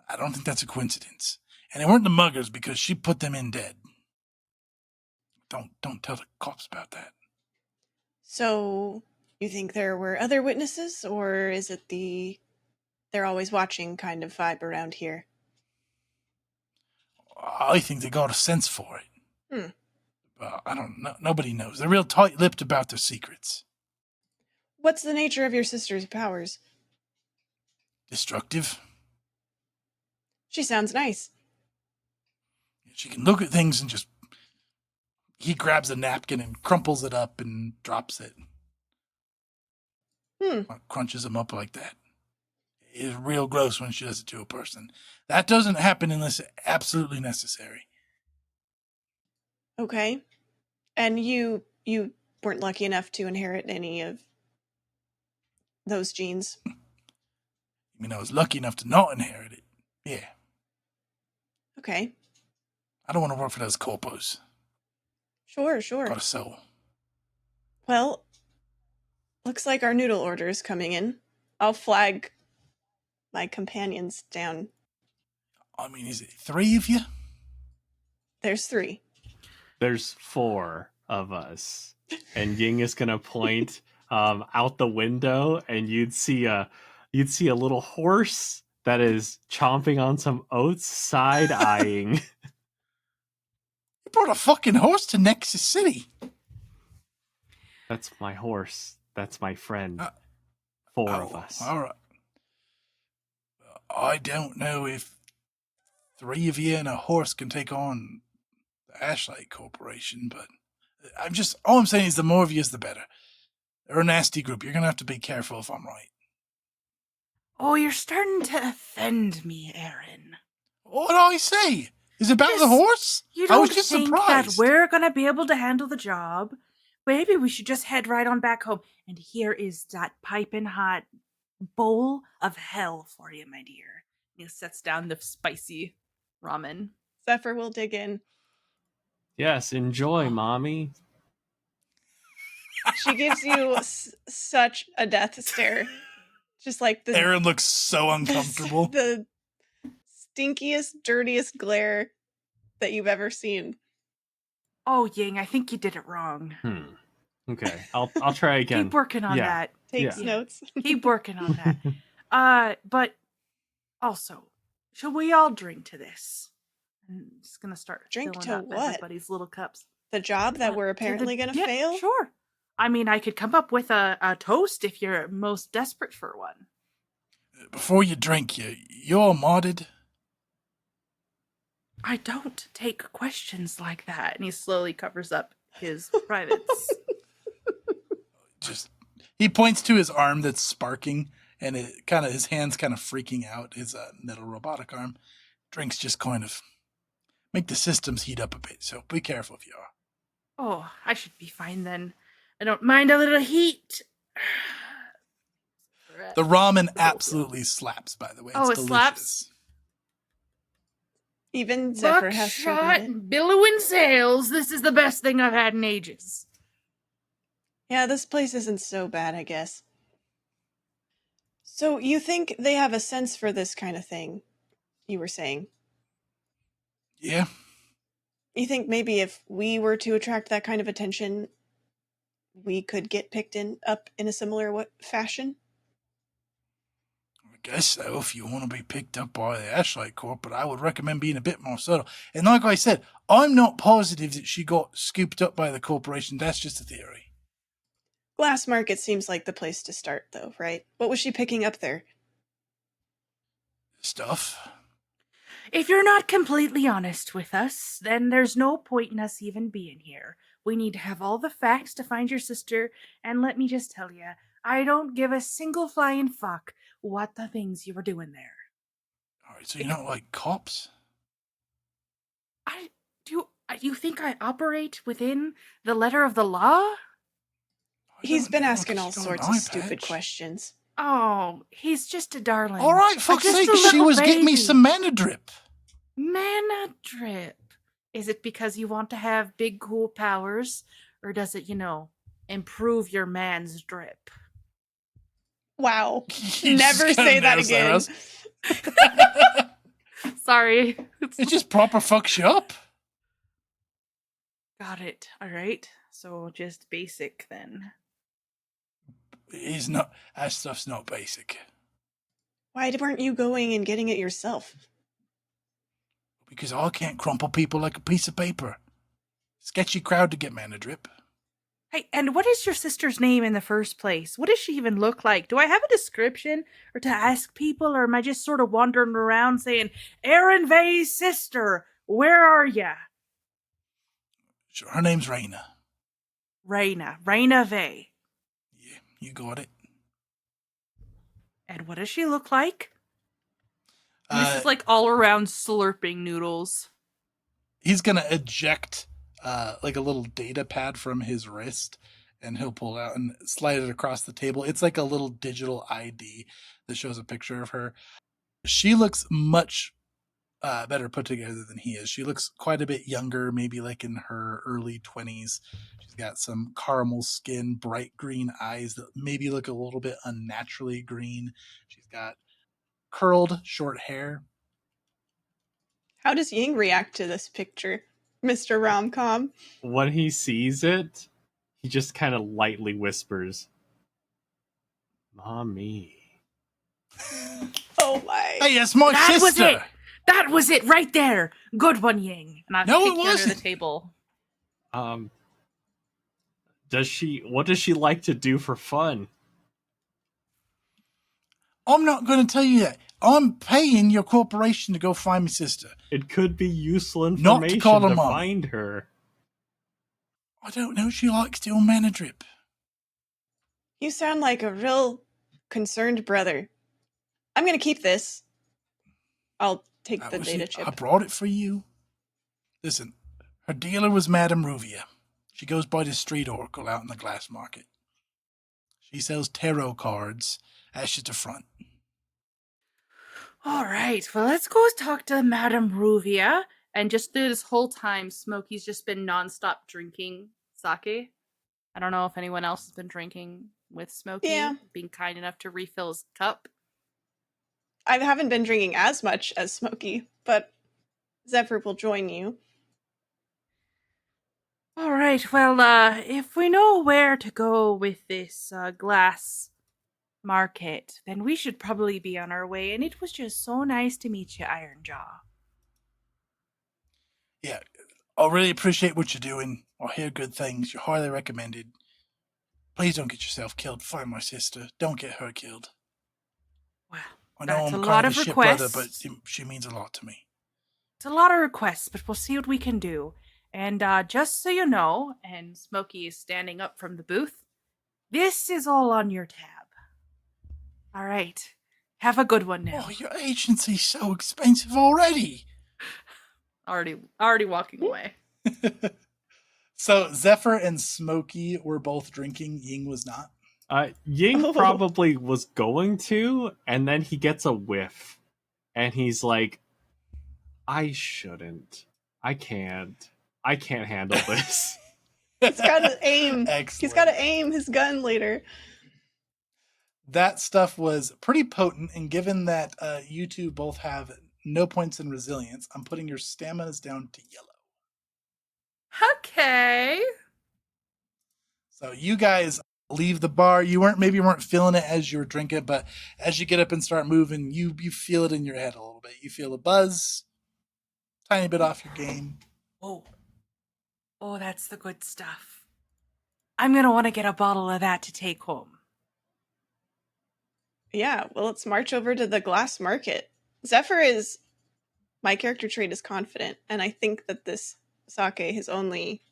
I don't think that's a coincidence. And it weren't the muggers because she put them in dead. Don't tell the cops about that. So, you think there were other witnesses, or is it the they're always watching kind of vibe around here? I think they got a sense for it. Hmm. I don't know. Nobody knows. They're real tight-lipped about their secrets. What's the nature of your sister's powers? Destructive. She sounds nice. She can look at things and just... He grabs a napkin and crumples it up and drops it. Crunches them up like that. It's real gross when she does it to a person. That doesn't happen unless it's absolutely necessary. Okay. And you weren't lucky enough to inherit any of those genes? I mean, I was lucky enough to not inherit it. Yeah. Okay. I don't want to work for those corpos. Sure. Got a soul. Well, looks like our noodle order is coming in. I'll flag my companions down. I mean, is it 3 of you? There's 3. There's 4 of us, and Ying is gonna point out the window, and you'd see a little horse that is chomping on some oats, side eyeing. You brought a fucking horse to Nexus City. That's my horse. That's my friend. 4 of us. All right. I don't know if 3 of you and a horse can take on the Ashlight Corporation, but All I'm saying is the more of you is the better. They're a nasty group. You're going to have to be careful if I'm right. Oh, you're starting to offend me, Aaron. What did I say? Is it about the Just- horse? You I was don't just think surprised. that we're gonna be able to handle the job? Maybe we should just head right on back home. And here is that piping hot bowl of hell for you, my dear. He sets down the spicy ramen. Zephyr will dig in. Yes, enjoy, mommy. She gives you such a death stare. Just like the Aaron looks so uncomfortable. the stinkiest, dirtiest glare that you've ever seen. Oh, Ying, I think you did it wrong. Okay, I'll try again. Keep working on that. Takes Yeah. notes. Keep working on that. But also, should we all drink to this? I'm just gonna start Drink filling to up what? everybody's little cups. The job that we're To apparently the- going to yeah, fail? Sure. I mean, I could come up with a toast if you're most desperate for one. Before you drink, you're modded. I don't take questions like that. And he slowly covers up his privates. He points to his arm that's sparking, and his hands kind of freaking out. His metal robotic arm. Drinks just kind of make the systems heat up a bit. So be careful if you are. Oh, I should be fine then. I don't mind a little heat. The ramen absolutely slaps, by the way. Oh, It's it delicious. slaps? Even Zephyr has to Buckshot admit it. and billowing sails. This is the best thing I've had in ages. Yeah, this place isn't so bad, I guess. So you think they have a sense for this kind of thing, you were saying? Yeah. You think maybe if we were to attract that kind of attention, we could get picked up in a similar fashion? I guess so, if you want to be picked up by the Ashlight Corp, but I would recommend being a bit more subtle. And like I said, I'm not positive that she got scooped up by the corporation. That's just a theory. Glass Market seems like the place to start, though, right? What was she picking up there? Stuff. If you're not completely honest with us, then there's no point in us even being here. We need to have all the facts to find your sister, and let me just tell you, I don't give a single flying fuck what the things you were doing there. All right, so you're not like cops? Do you think I operate within the letter of the law? He's been asking all She's got an sorts of eye stupid patch. questions. Oh, he's just a darling. All right, fuck's Just sake, a she little was getting me baby. some mana drip. Mana drip. Is it because you want to have big cool powers, or does it, improve your man's drip? Wow. You Never just say kinda that noticed again. Russ. Sorry. It just proper fucks you up. Got it. All right. So just basic then. He's not. That stuff's not basic. Why weren't you going and getting it yourself? Because I can't crumple people like a piece of paper. Sketchy crowd to get mana drip. Hey, and what is your sister's name in the first place? What does she even look like? Do I have a description or to ask people, or am I just sort of wandering around saying, Aaron Vay's sister, where are ya? Sure, her name's Raina. Raina Vay. Yeah, you got it. And what does she look like? And this Uh, is like all around slurping noodles. He's gonna eject like a little data pad from his wrist, and he'll pull it out and slide it across the table. It's like a little digital ID that shows a picture of her. She looks much better put together than he is. She looks quite a bit younger, maybe like in her early 20s. She's got some caramel skin, bright green eyes that maybe look a little bit unnaturally green. She's got curled short hair. How does Ying react to this picture, Mr. Romcom? When he sees it, he just kind of lightly whispers, "Mommy." Oh my. Hey, that's my That was sister. it! That was it right there! Good one, Ying. And I No, it kick you under the wasn't. table. What does she like to do for fun? I'm not going to tell you that. I'm paying your corporation to go find my sister. It could be useful Not to information call her to mommy. find her. I don't know. She likes the old mana drip. You sound like a real concerned brother. I'm going to keep this. I'll take That the was data it. chip. I brought it for you. Listen, her dealer was Madame Ruvia. She goes by the street oracle out in the glass market. She sells tarot cards. That's just the front. All right, well, let's go talk to Madame Ruvia. And just through this whole time, Smokey's just been nonstop drinking sake. I don't know if anyone else has been drinking with Smokey, Yeah. being kind enough to refill his cup. I haven't been drinking as much as Smokey, but Zephyr will join you. All right, well, if we know where to go with this glass market, then we should probably be on our way. And it was just so nice to meet you, Ironjaw. Yeah, I really appreciate what you're doing. I hear good things. You're highly recommended. Please don't get yourself killed. Find my sister. Don't get her killed. Well, I know that's I'm a kind lot of a of shit brother, but requests. she means a lot to me. It's a lot of requests, but we'll see what we can do. And just so you know, and Smokey is standing up from the booth, this is all on your tab. All right. Have a good one now. Oh, your agency's so expensive already. Already walking away. So Zephyr and Smokey were both drinking. Ying was not. Ying Oh. probably was going to, and then he gets a whiff. And he's like, I shouldn't. I can't. I can't handle this. He's got to aim. Excellent. He's got to aim his gun later. That stuff was pretty potent, and given that you two both have no points in resilience, I'm putting your staminas down to yellow. Okay. So you guys leave the bar. You weren't feeling it as you were drinking, but as you get up and start moving, you feel it in your head a little bit. You feel a buzz, tiny bit off your game. Oh, that's the good stuff. I'm gonna want to get a bottle of that to take home. Yeah, well, let's march over to the glass market. Zephyr is... My character trait is confident, and I think that this sake has only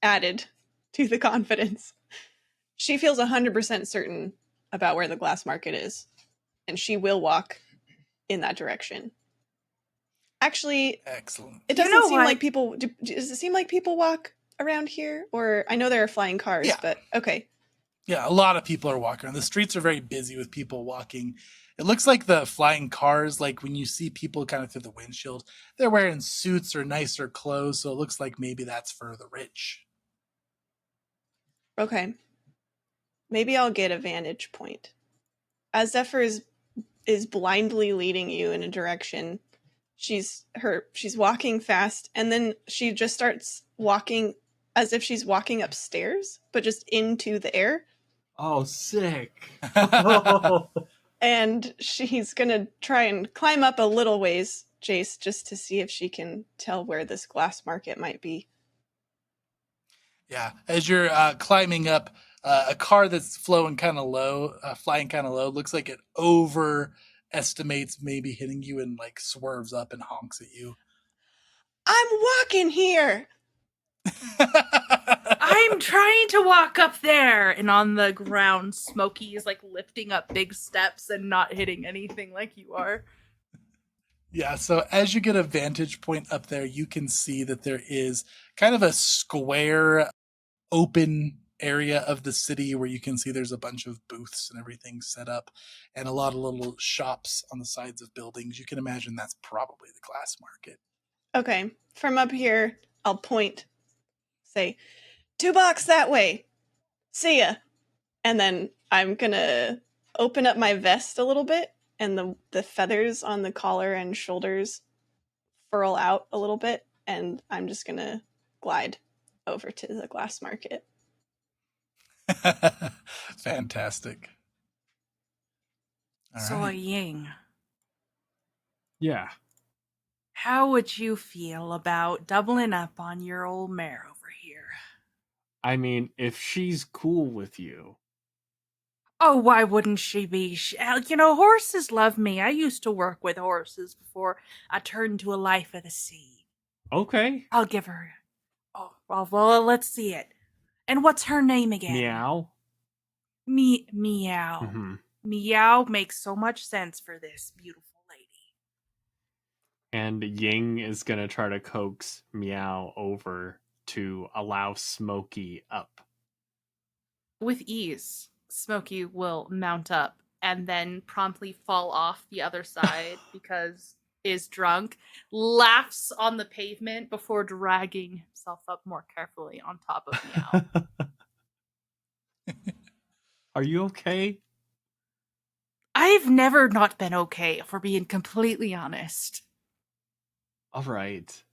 added to the confidence. She feels 100% certain about where the glass market is, and she will walk in that direction. Actually, Excellent. it You doesn't know seem what? like people... Does it seem like people walk around here? Or I know there are flying cars, Yeah. but okay. Yeah, a lot of people are walking. The streets are very busy with people walking. It looks like the flying cars, like when you see people kind of through the windshield, they're wearing suits or nicer clothes, so it looks like maybe that's for the rich. Okay. Maybe I'll get a vantage point. As Zephyr is blindly leading you in a direction, she's walking fast, and then she just starts walking as if she's walking upstairs, but just into the air. Oh, sick. And she's gonna try and climb up a little ways, Jace, just to see if she can tell where this glass market might be. Yeah, as you're climbing up, a car that's flying kind of low, looks like it overestimates maybe hitting you and like swerves up and honks at you. I'm walking here! I'm trying to walk up there, and on the ground, Smokey is like lifting up big steps and not hitting anything like you are. Yeah, so as you get a vantage point up there, you can see that there is kind of a square, open area of the city where you can see there's a bunch of booths and everything set up and a lot of little shops on the sides of buildings. You can imagine that's probably the glass market. Okay, from up here, I'll point, say, 2 blocks that way. See ya. And then I'm gonna open up my vest a little bit, and the feathers on the collar and shoulders furl out a little bit, and I'm just gonna glide over to the glass market. Fantastic. All So, right. Ying, Yeah. how would you feel about doubling up on your old mare over here? I mean, if she's cool with you. Oh, why wouldn't she be? Horses love me. I used to work with horses before I turned to a life of the sea. Okay. I'll give her. Oh, well, let's see it. And what's her name again? Meow. Meow. Mm-hmm. Meow makes so much sense for this beautiful lady. And Ying is going to try to coax Meow over to allow Smokey up. With ease, Smokey will mount up and then promptly fall off the other side because is drunk, laughs on the pavement before dragging himself up more carefully on top of Meow. Are you okay? I've never not been okay, if we're being completely honest. All right.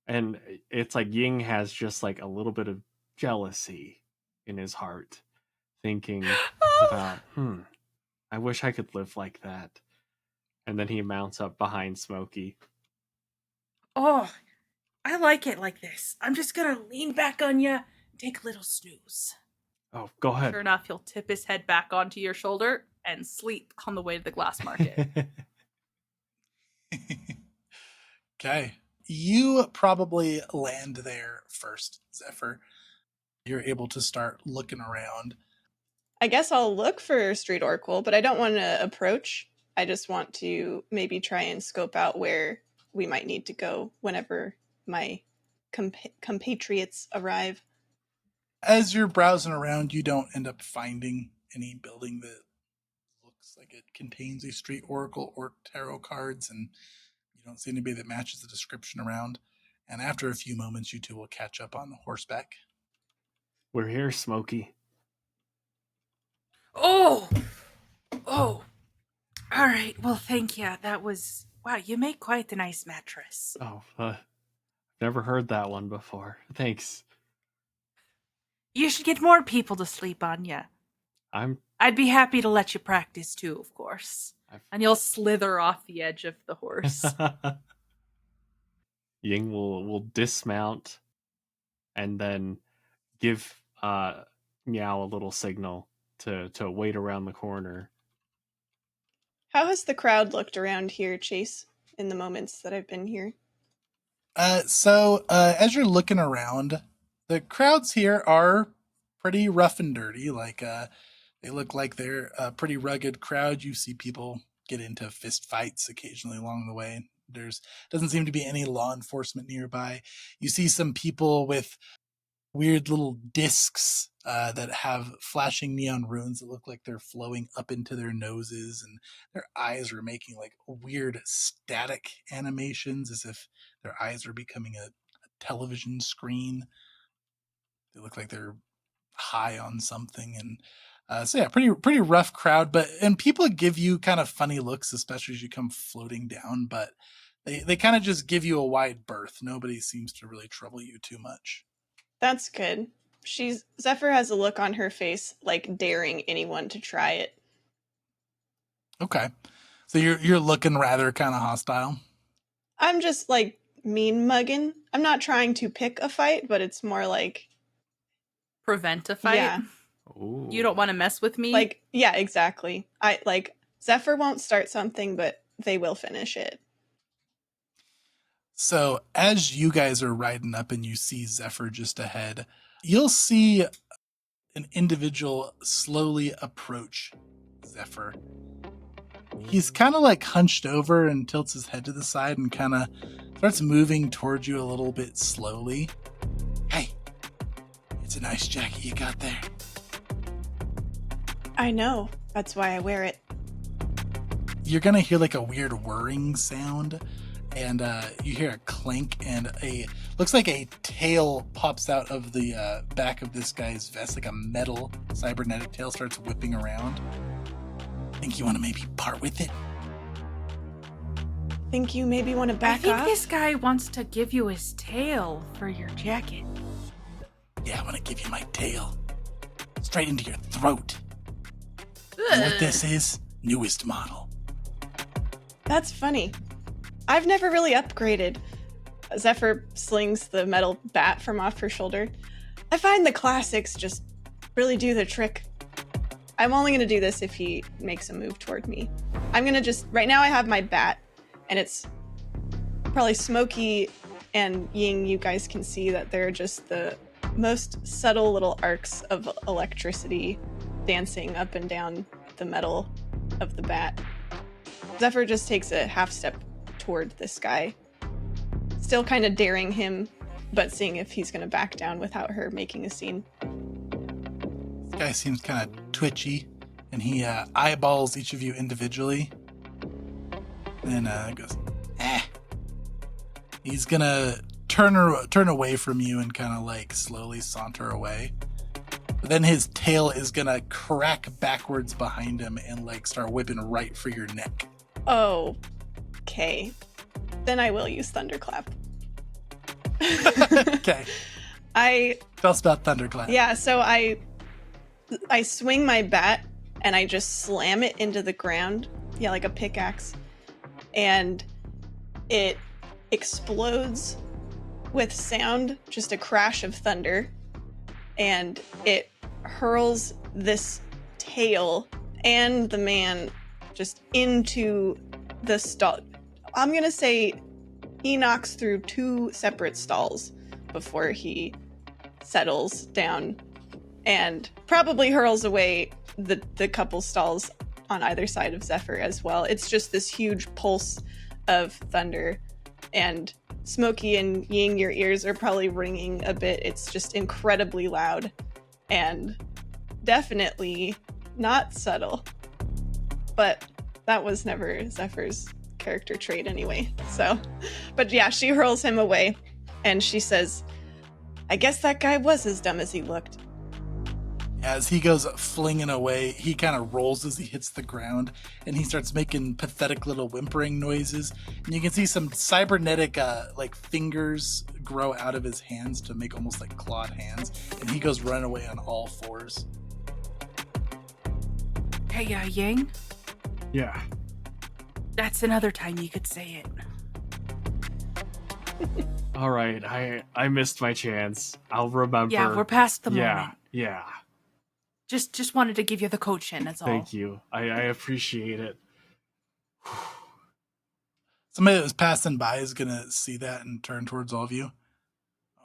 And it's like Ying has just like a little bit of jealousy in his heart, thinking about, I wish I could live like that. And then he mounts up behind Smokey. Oh, I like it like this. I'm just gonna lean back on you and take a little snooze. Oh, go ahead. Sure enough, he'll tip his head back onto your shoulder and sleep on the way to the glass market. Okay. You probably land there first, Zephyr. You're able to start looking around. I guess I'll look for Street Orquel, but I don't want to approach. I just want to maybe try and scope out where we might need to go whenever my compatriots arrive. As you're browsing around, you don't end up finding any building that looks like it contains a Street Oracle or tarot cards, and you don't see anybody that matches the description around. And after a few moments, you two will catch up on horseback. We're here, Smokey. Oh! All right. Well, thank you. That was... Wow, you make quite a nice mattress. Oh, never heard that one before. Thanks. You should get more people to sleep on you. I'd be happy to let you practice too, of course. And you'll slither off the edge of the horse. Ying will dismount and then give Meow a little signal to wait around the corner. How has the crowd looked around here, Chase, in the moments that I've been here? So as you're looking around, the crowds here are pretty rough and dirty. Like they look like they're a pretty rugged crowd. You see people get into fist fights occasionally along the way. Doesn't seem to be any law enforcement nearby. You see some people with weird little discs that have flashing neon runes that look like they're flowing up into their noses, and their eyes are making like weird static animations as if their eyes are becoming a television screen. They look like they're high on something, and so yeah, pretty rough crowd. And people give you kind of funny looks, especially as you come floating down. But they kind of just give you a wide berth. Nobody seems to really trouble you too much. That's good. Zephyr has a look on her face like daring anyone to try it. Okay. So you're looking rather kind of hostile. I'm just like mean mugging. I'm not trying to pick a fight, but it's more like prevent a fight. Yeah. Ooh. You don't want to mess with me? Like, yeah, exactly. Zephyr won't start something, but they will finish it. So as you guys are riding up and you see Zephyr just ahead, you'll see an individual slowly approach Zephyr. He's kind of like hunched over and tilts his head to the side and kind of starts moving towards you a little bit slowly. Hey, it's a nice jacket you got there. I know. That's why I wear it. You're going to hear like a weird whirring sound, and you hear a clink, and looks like a tail pops out of the back of this guy's vest, like a metal cybernetic tail starts whipping around. Think you want to maybe part with it? Think you maybe want to back I think off? this guy wants to give you his tail for your jacket. Yeah, I want to give you my tail. Straight into your throat. And what this is? Newest model. That's funny. I've never really upgraded. Zephyr slings the metal bat from off her shoulder. I find the classics just really do the trick. I'm only going to do this if he makes a move toward me. I'm going to right now I have my bat, and it's probably Smokey and Ying. You guys can see that they're just the most subtle little arcs of electricity dancing up and down the metal of the bat. Zephyr just takes a half step toward this guy, still kind of daring him, but seeing if he's going to back down without her making a scene. This guy seems kind of twitchy, and he eyeballs each of you individually. Then goes, eh. He's gonna turn away from you and kind of like slowly saunter away. But then his tail is gonna crack backwards behind him and like start whipping right for your neck. Oh, okay. Then I will use Thunderclap. Okay. Tell us about Thunderclap. Yeah, so I swing my bat and I just slam it into the ground. Yeah, like a pickaxe. And it explodes with sound, just a crash of thunder. And it hurls this tail and the man just into the stall. I'm going to say he knocks through 2 separate stalls before he settles down and probably hurls away the couple stalls on either side of Zephyr as well. It's just this huge pulse of thunder, and Smokey and Ying, your ears are probably ringing a bit. It's just incredibly loud and definitely not subtle. But that was never Zephyr's character trait anyway. So, but yeah, she hurls him away and she says, I guess that guy was as dumb as he looked. As he goes flinging away, he kind of rolls as he hits the ground, and he starts making pathetic little whimpering noises. And you can see some cybernetic like fingers grow out of his hands to make almost like clawed hands, and he goes running away on all 4s. Hey, Ying, Yeah. that's another time you could say it. All right. I missed my chance. I'll remember. Yeah, we're past the moment. Yeah. Just wanted to give you the coach in, that's all. Thank you. I appreciate it. Somebody that was passing by is gonna see that and turn towards all of you.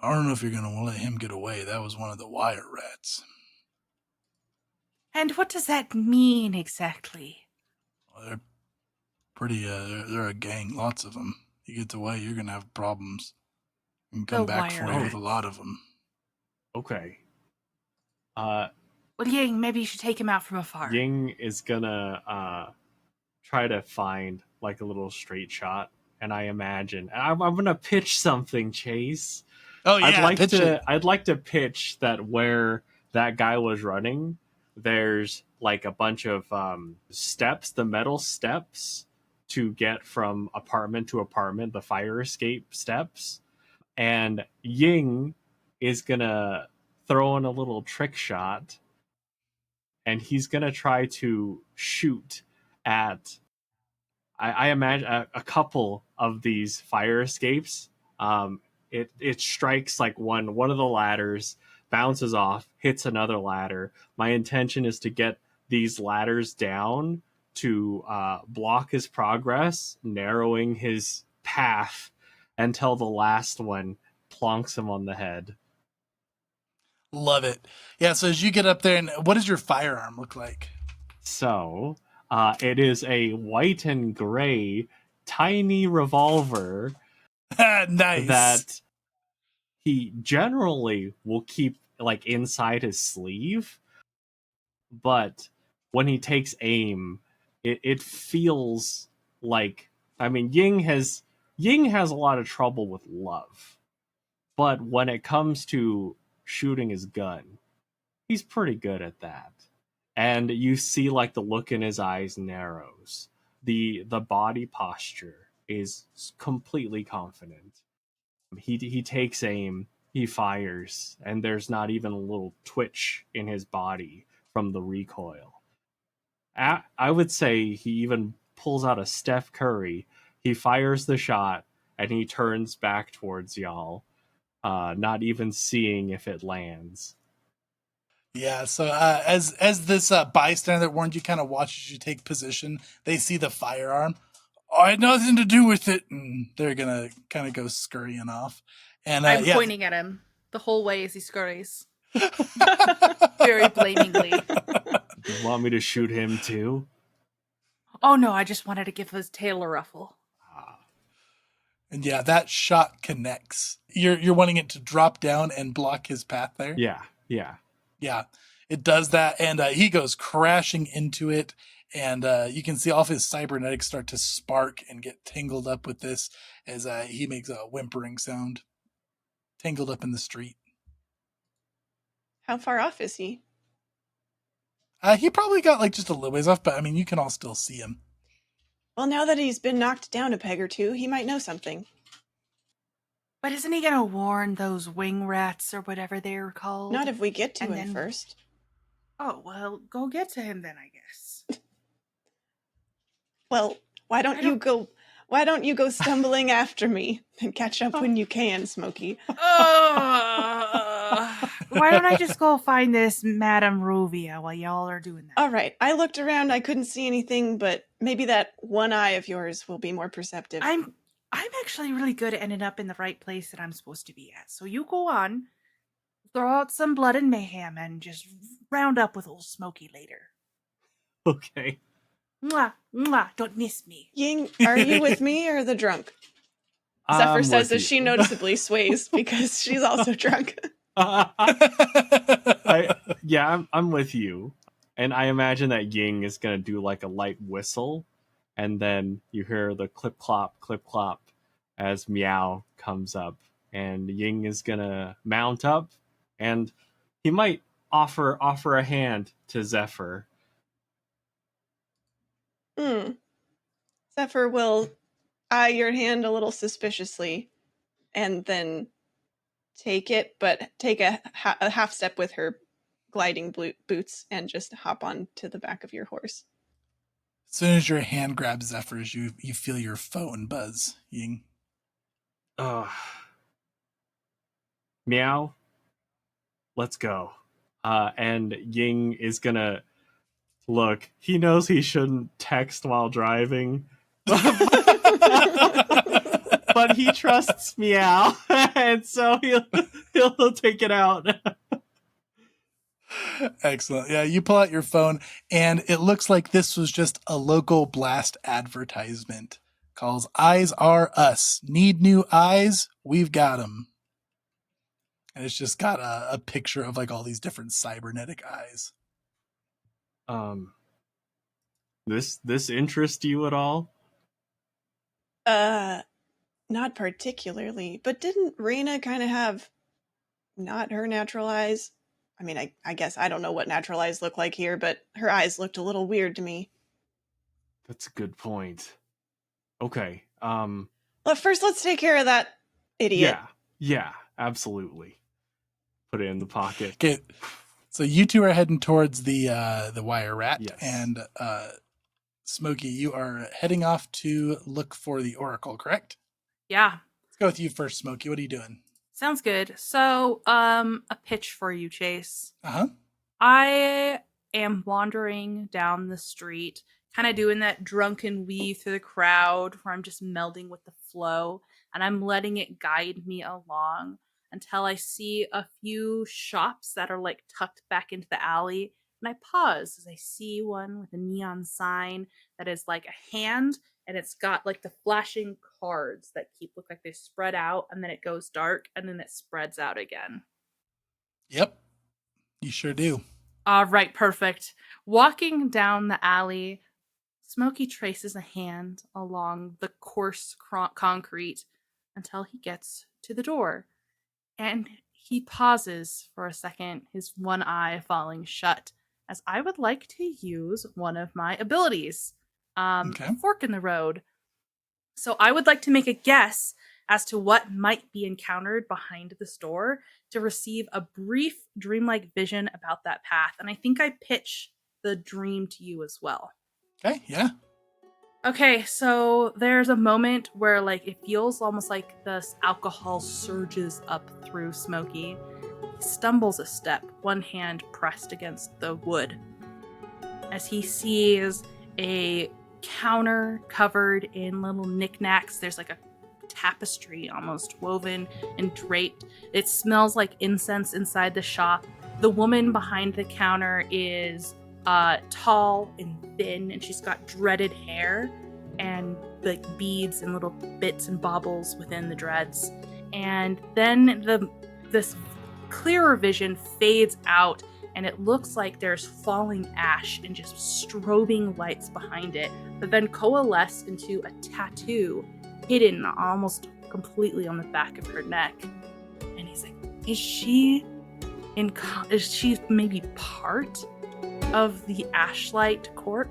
I don't know if you're gonna let him get away. That was one of the wire rats. And what does that mean exactly? Well, they're pretty. They're a gang. Lots of them. He gets away, you're gonna have problems. You can come The back wire for you with a lot of them. Okay. Well, Ying, maybe you should take him out from afar. Ying is gonna try to find like a little straight shot, and I imagine I'm gonna pitch something, Chase. Oh yeah, I'd like to pitch that where that guy was running, there's like a bunch of steps, the metal steps to get from apartment to apartment, the fire escape steps, and Ying is gonna throw in a little trick shot, and he's gonna try to shoot at I imagine a couple of these fire escapes. It strikes like one of the ladders, bounces off, hits another ladder. My intention is to get these ladders down to block his progress, narrowing his path until the last one plonks him on the head. Love it. Yeah, so as you get up there, and what does your firearm look like? So, it is a white and gray tiny revolver Nice. that he generally will keep like inside his sleeve, but when he takes aim, it feels like, I mean, Ying has a lot of trouble with love, but when it comes to shooting his gun, he's pretty good at that. And you see like the look in his eyes narrows. The body posture is completely confident. He takes aim, he fires, and there's not even a little twitch in his body from the recoil. I would say he even pulls out a Steph Curry. He fires the shot, and he turns back towards y'all, not even seeing if it lands. Yeah, so as this bystander that warned you kind of watches you take position, they see the firearm. I had nothing to do with it, and they're gonna kind of go scurrying off. And I'm pointing at him. the whole way as he scurries. Very blamingly. You want me to shoot him too? Oh no, I just wanted to give his tail a ruffle. And yeah, that shot connects. You're wanting it to drop down and block his path there? Yeah. Yeah, it does that, and he goes crashing into it, and you can see all of his cybernetics start to spark and get tangled up with this as he makes a whimpering sound. Tangled up in the street. How far off is he? He probably got like just a little ways off, but I mean, you can all still see him. Well, now that he's been knocked down a peg or two, he might know something. But isn't he gonna warn those wing rats or whatever they're called? Not if we get to And him then- first. Oh, well, go get to him then, I guess. Well, why don't you go stumbling after me and catch up when you can, Smokey? Why don't I just go find this Madame Rovia while y'all are doing that? All right, I looked around, I couldn't see anything, but maybe that one eye of yours will be more perceptive. I'm actually really good at ending up in the right place that I'm supposed to be at. So you go on, throw out some blood and mayhem, and just round up with old Smokey later. Okay. Mwah, mwah, don't miss me. Ying, are you with me or the drunk? I'm Zephyr says with as she you. noticeably sways because she's also drunk. I'm with you. And I imagine that Ying is going to do like a light whistle, and then you hear the clip clop as Meow comes up, and Ying is going to mount up, and he might offer a hand to Zephyr. Zephyr will eye your hand a little suspiciously and then take it, but take a half step with her gliding boots and just hop on to the back of your horse. As soon as your hand grabs Zephyr's, you feel your phone buzz, Ying. Meow, let's go. And Ying is gonna look. He knows he shouldn't text while driving, but he trusts Meow, and so he'll take it out. Excellent. Yeah, you pull out your phone, and it looks like this was just a local blast advertisement. Calls Eyes Are Us. Need new eyes? We've got them. And it's just got a picture of like all these different cybernetic eyes. This interests you at all? Not particularly, but didn't Raina kind of have not her natural eyes? I mean, I guess I don't know what natural eyes look like here, but her eyes looked a little weird to me. That's a good point. Okay. Well, first let's take care of that idiot. Yeah, absolutely. Put it in the pocket. Okay, so you two are heading towards the wire rat, Yes. and Smokey, you are heading off to look for the oracle, correct? Yeah, Let's go with you first, Smokey. What are you doing? sounds good. So, a pitch for you, Chase. Uh-huh. I am wandering down the street, kind of doing that drunken weave through the crowd where I'm just melding with the flow, and I'm letting it guide me along until I see a few shops that are like tucked back into the alley. And I pause as I see one with a neon sign that is like a hand, and it's got like the flashing cards that look like they spread out, and then it goes dark, and then it spreads out again. Yep, you sure do. All right, perfect. Walking down the alley, Smokey traces a hand along the coarse concrete until he gets to the door. And he pauses for a second, his one eye falling shut, as I would like to use one of my abilities. Okay. Fork in the road. So I would like to make a guess as to what might be encountered behind this door to receive a brief dreamlike vision about that path. And I think I pitch the dream to you as well. Okay, yeah. Okay, so there's a moment where like it feels almost like this alcohol surges up through Smokey. He stumbles a step, one hand pressed against the wood, as he sees a counter covered in little knickknacks. There's like a tapestry almost woven and draped. It smells like incense inside the shop. The woman behind the counter is tall and thin, and she's got dreaded hair and like beads and little bits and baubles within the dreads. And then this clearer vision fades out, and it looks like there's falling ash and just strobing lights behind it, but then coalesce into a tattoo hidden almost completely on the back of her neck. And he's like, is she maybe part of the Ashlight Corp?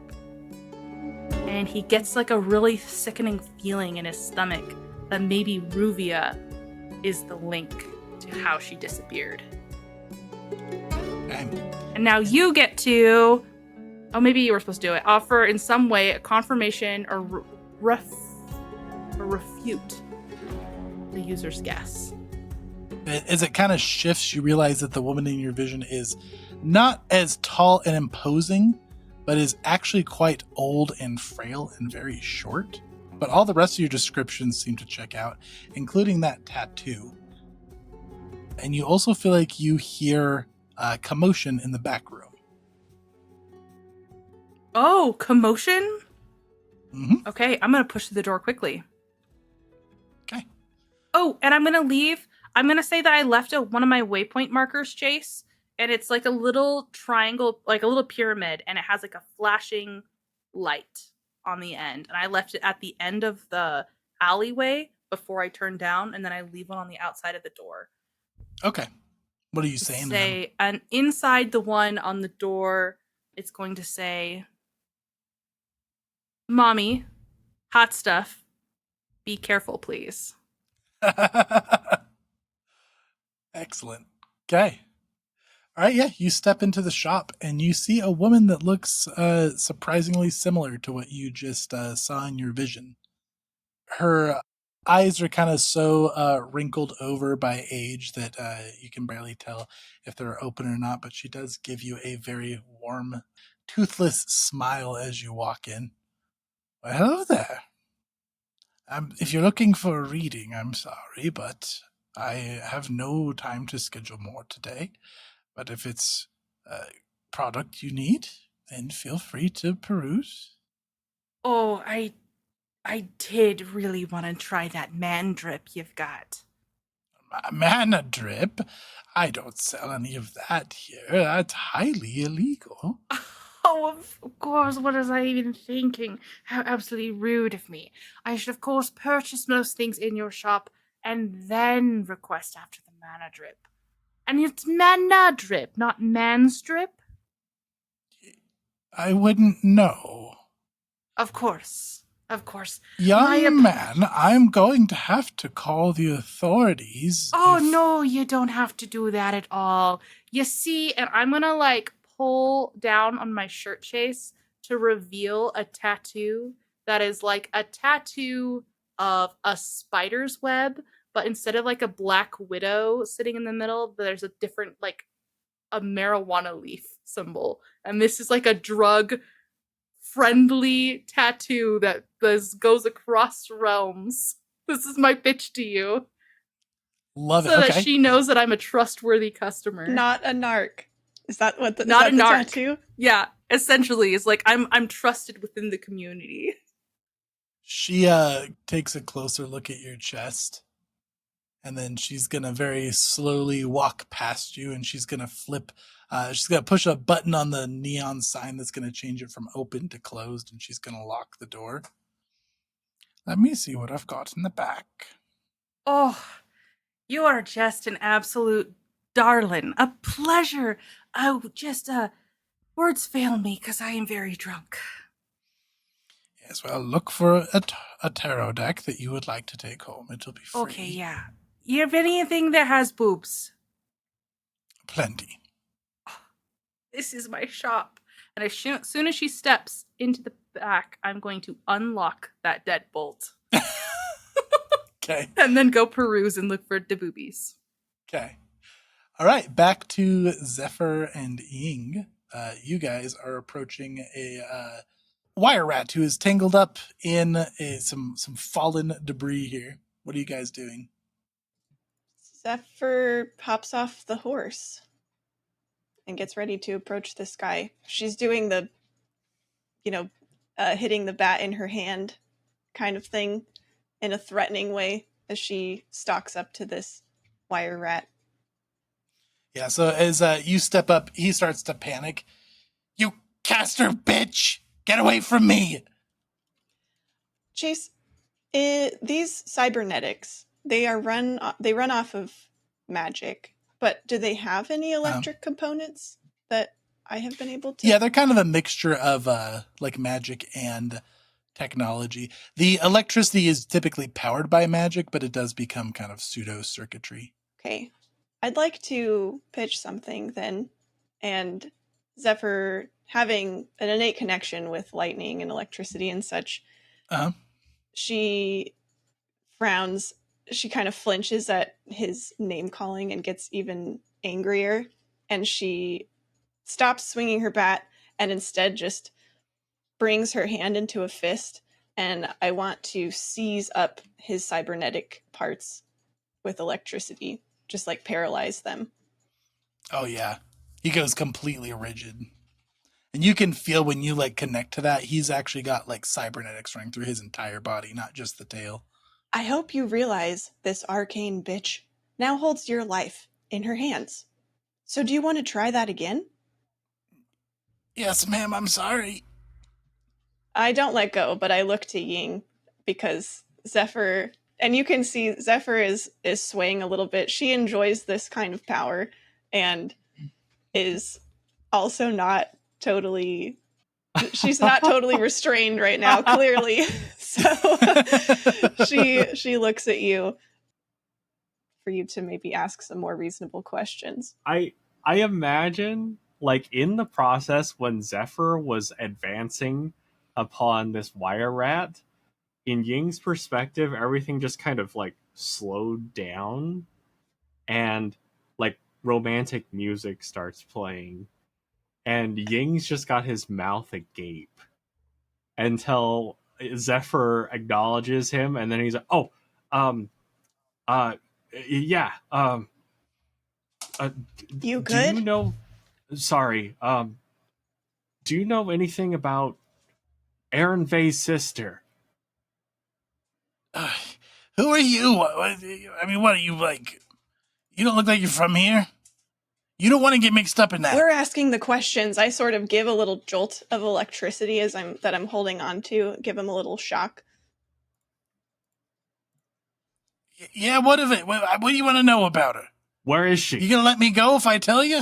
And he gets like a really sickening feeling in his stomach that maybe Ruvia is the link to how she disappeared. Okay. And now you get to, maybe you were supposed to do it, offer in some way a confirmation or refute the user's guess. As it kind of shifts, you realize that the woman in your vision is not as tall and imposing, but is actually quite old and frail and very short. But all the rest of your descriptions seem to check out, including that tattoo. And you also feel like you hear commotion in the back room. Oh, commotion? Mm-hmm. Okay, I'm going to push through the door quickly. Okay. Oh, and I'm going to leave. I'm going to say that I left one of my waypoint markers, Chase, and it's like a little triangle, like a little pyramid, and it has like a flashing light on the end. And I left it at the end of the alleyway before I turned down, and then I leave one on the outside of the door. Okay. What are you saying? And inside the one on the door, it's going to say, Mommy, hot stuff. Be careful, please. Excellent. Okay. All right, yeah, you step into the shop and you see a woman that looks surprisingly similar to what you just saw in your vision. Her eyes are kind of so wrinkled over by age that you can barely tell if they're open or not, but she does give you a very warm, toothless smile as you walk in. Well, hello there. If you're looking for a reading, I'm sorry, but I have no time to schedule more today. But if it's a product you need, then feel free to peruse. Oh, I did really want to try that man drip you've got. Mana drip? I don't sell any of that here. That's highly illegal. Oh, of course, what was I even thinking? How absolutely rude of me. I should, of course, purchase most things in your shop and then request after the mana drip. And it's mana drip, not man's drip? I wouldn't know. Of course. Of course. Young man, I'm going to have to call the authorities. Oh, no, you don't have to do that at all. You see, and I'm going to, pull down on my shirt chase to reveal a tattoo that is like a tattoo of a spider's web, but instead of, a black widow sitting in the middle, there's a different, a marijuana leaf symbol. And this is, a drug friendly tattoo that goes across realms. This is my pitch to you. Love it. So okay. that she knows that I'm a trustworthy customer. Not a narc. Is that what the, not is that a narc tattoo? Yeah, essentially, it's I'm trusted within the community. She takes a closer look at your chest, and then she's gonna very slowly walk past you, and she's gonna she's gonna push a button on the neon sign that's gonna change it from open to closed, and she's gonna lock the door. Let me see what I've got in the back. Oh, you are just an absolute darling. A pleasure. Oh, just words fail me because I am very drunk. Yes, well, look for a tarot deck that you would like to take home. It'll be free. Okay, yeah. You have anything that has boobs? Plenty. Oh, this is my shop. And as soon as she steps into the back, I'm going to unlock that deadbolt. Okay. And then go peruse and look for the boobies. Okay. All right, back to Zephyr and Ying. You guys are approaching a wire rat who is tangled up in some fallen debris here. What are you guys doing? Zephyr hops off the horse and gets ready to approach this guy. She's doing the, hitting the bat in her hand kind of thing in a threatening way as she stalks up to this wire rat. Yeah, so as you step up, he starts to panic. You caster bitch! Get away from me! Chase, these cybernetics, they run off of magic, but do they have any electric components that I have been able to? Yeah, they're kind of a mixture of like magic and technology. The electricity is typically powered by magic, but it does become kind of pseudo circuitry. Okay. I'd like to pitch something then. And Zephyr, having an innate connection with lightning and electricity and such, she frowns. She kind of flinches at his name calling and gets even angrier. And she stops swinging her bat and instead just brings her hand into a fist. And I want to seize up his cybernetic parts with electricity, just like paralyze them. Oh yeah, he goes completely rigid, and you can feel when you like connect to that, he's actually got like cybernetics running through his entire body, not just the tail. I hope you realize this arcane bitch now holds your life in her hands. So do you want to try that again? Yes, ma'am, I'm sorry. I don't let go, but I look to Ying because Zephyr, and you can see Zephyr is swaying a little bit. She enjoys this kind of power and is also not totally, she's not totally restrained right now, clearly. So she looks at you for you to maybe ask some more reasonable questions. I imagine, like, in the process when Zephyr was advancing upon this wire rat, in Ying's perspective, everything just kind of like slowed down, and like romantic music starts playing, and Ying's just got his mouth agape until Zephyr acknowledges him, and then he's like, "Oh, yeah, You do good? you know? Sorry, do you know anything about Aaron Vay's sister?" Who are you? I mean, what are you like? You don't look like you're from here. You don't want to get mixed up in that. We're asking the questions. I sort of give a little jolt of electricity as I'm holding on to, give him a little shock. Yeah, what of it? What do you want to know about her? Where is she? You gonna let me go if I tell you?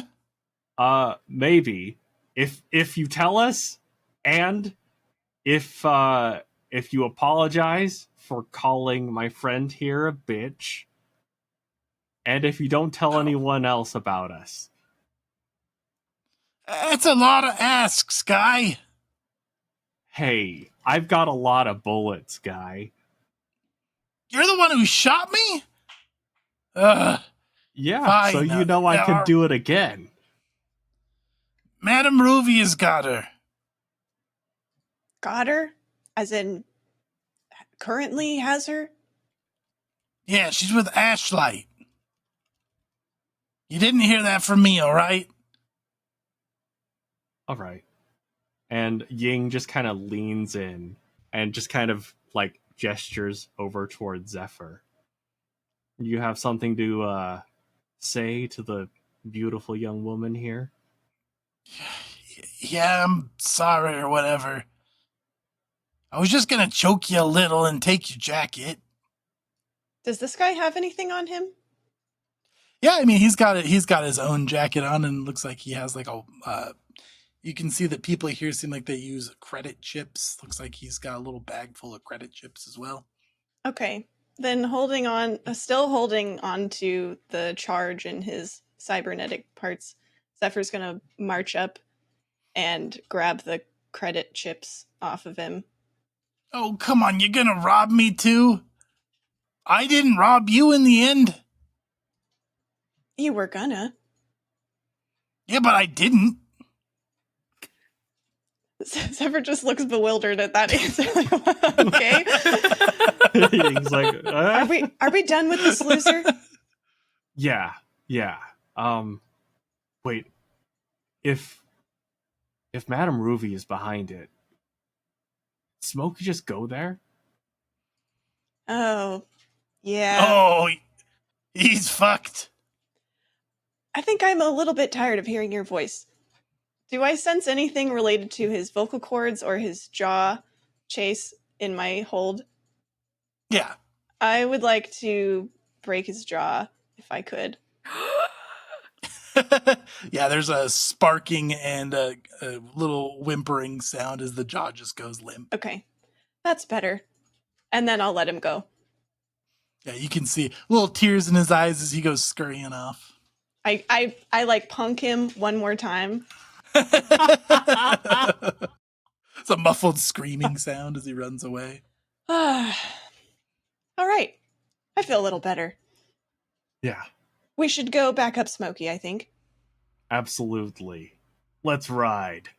Maybe. If you tell us, and if you apologize for calling my friend here a bitch, and if you don't tell anyone else about us. That's a lot of asks, guy. Hey, I've got a lot of bullets, guy. You're the one who shot me? Yeah, fine. so you know I could do it again. Madame Ruvia's got her. Got her? As in, currently has her? Yeah, she's with Ashlight. You didn't hear that from me, all right? All right. And Ying just kind of leans in and just kind of like gestures over towards Zephyr. You have something to say to the beautiful young woman here? Yeah, I'm sorry or whatever. I was just gonna choke you a little and take your jacket. Does this guy have anything on him? Yeah, I mean he's got his own jacket on, and it looks like he has like a. You can see that people here seem like they use credit chips. Looks like he's got a little bag full of credit chips as well. Okay, then still holding on to the charge in his cybernetic parts. Zephyr's gonna march up and grab the credit chips off of him. Oh, come on, you're gonna rob me too? I didn't rob you in the end. You were gonna. Yeah, but I didn't. Zephyr just looks bewildered at that answer. Okay. He's like, Are we done with this loser? Yeah. Wait. If Madame Ruby is behind it, Smokey just go there? Oh, yeah. Oh, he's fucked. I think I'm a little bit tired of hearing your voice. Do I sense anything related to his vocal cords or his jaw chase in my hold? Yeah. I would like to break his jaw if I could. Yeah, there's a sparking and a little whimpering sound as the jaw just goes limp. Okay, that's better. And then I'll let him go. Yeah, you can see little tears in his eyes as he goes scurrying off. I like punk him one more time. It's a muffled screaming sound as he runs away. All right. I feel a little better. Yeah. We should go back up Smokey, I think. Absolutely. Let's ride.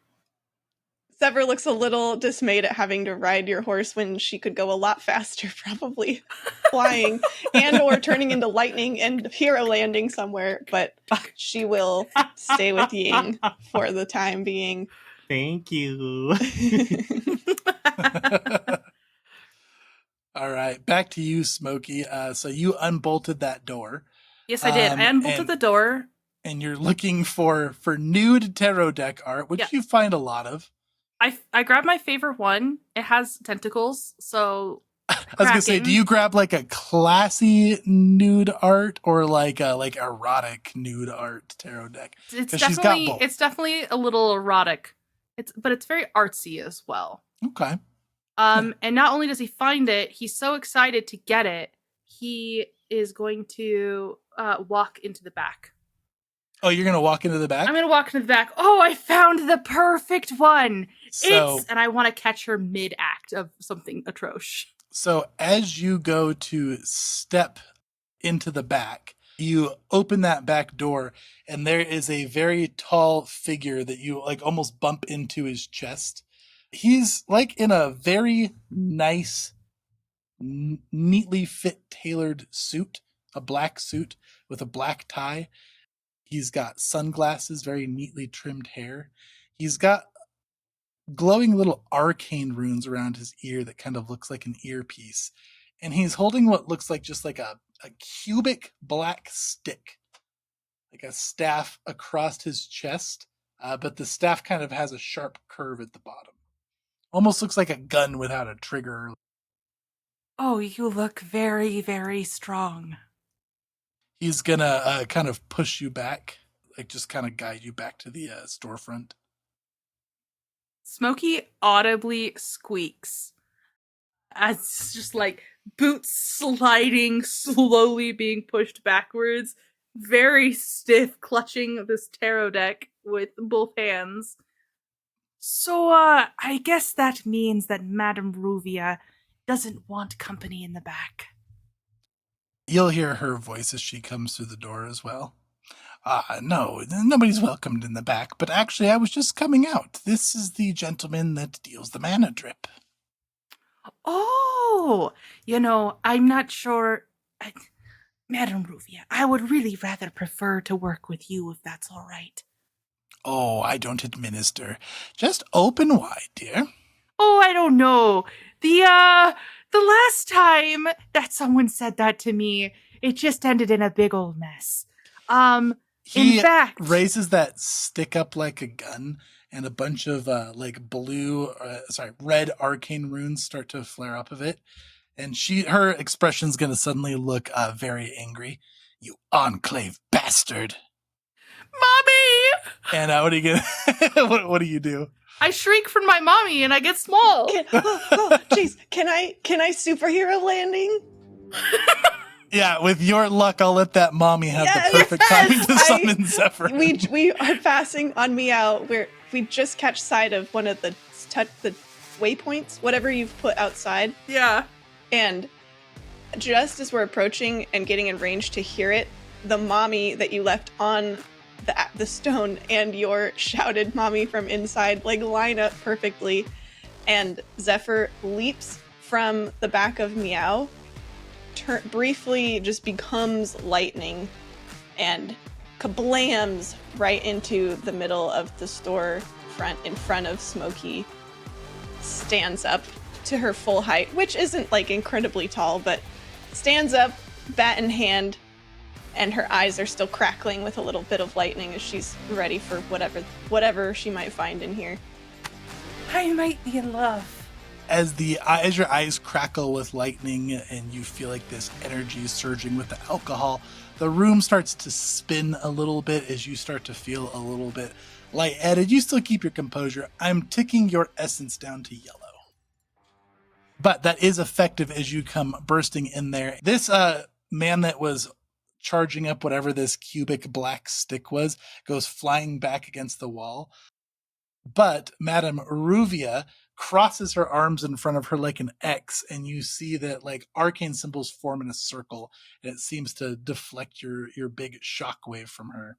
Zephyr looks a little dismayed at having to ride your horse when she could go a lot faster, probably flying and or turning into lightning and hero landing somewhere, but she will stay with Ying for the time being. Thank you. All right, back to you, Smokey. So you unbolted that door. Yes, I did. I unbolted the door. And you're looking for nude tarot deck art, which you find a lot of. I grabbed my favorite one. It has tentacles, so I was gonna say, do you grab like a classy nude art or like erotic nude art tarot deck? It's definitely a little erotic. But it's very artsy as well. Okay. And not only does he find it, he's so excited to get it, he is going to walk into the back. Oh, you're going to walk into the back? I'm going to walk into the back. Oh, I found the perfect one. So, and I want to catch her mid-act of something atrocious. So as you go to step into the back, you open that back door and there is a very tall figure that you like almost bump into his chest. He's like in a very nice, neatly fit tailored suit, a black suit with a black tie. He's got sunglasses, very neatly trimmed hair. He's got glowing little arcane runes around his ear that kind of looks like an earpiece. And he's holding what looks like just like a cubic black stick, like a staff across his chest. But the staff kind of has a sharp curve at the bottom. Almost looks like a gun without a trigger. Oh, you look very, very strong. He's gonna kind of push you back, like just kind of guide you back to the storefront. Smokey audibly squeaks. It's just like boots sliding, slowly being pushed backwards, very stiff, clutching this tarot deck with both hands. So, I guess that means that Madame Ruvia doesn't want company in the back. You'll hear her voice as she comes through the door as well. No, nobody's welcomed in the back, but actually I was just coming out. This is the gentleman that deals the mana drip. Oh, I'm not sure. Madame Ruvia, I would really rather prefer to work with you if that's all right. Oh, I don't administer. Just open wide, dear. Oh, I don't know. The last time that someone said that to me, it just ended in a big old mess. He in fact, raises that stick up like a gun, and a bunch of red arcane runes start to flare up of it. And her expression's gonna suddenly look very angry. You Enclave bastard! Mommy! And what are you gonna? what do you do? I shriek from my mommy and I get small. Jeez, can I superhero landing? Yeah, with your luck, I'll let that mommy have the perfect time to summon Zephyr. We are passing on Meow, where we just catch sight of one of the waypoints, whatever you've put outside. Yeah. And just as we're approaching and getting in range to hear it, the mommy that you left on the stone and your shouted mommy from inside like line up perfectly, and Zephyr leaps from the back of Meow, briefly just becomes lightning, and kablams right into the middle of the store front in front of Smokey. Stands up to her full height, which isn't like incredibly tall, but stands up, bat in hand, and her eyes are still crackling with a little bit of lightning as she's ready for whatever she might find in here. I might be in love. As your eyes crackle with lightning and you feel like this energy is surging with the alcohol, the room starts to spin a little bit as you start to feel a little bit lightheaded. You still keep your composure. I'm ticking your essence down to yellow. But that is effective as you come bursting in there. This man that was charging up whatever this cubic black stick was goes flying back against the wall. But Madame Ruvia crosses her arms in front of her like an X, and you see that like arcane symbols form in a circle, and it seems to deflect your big shockwave from her.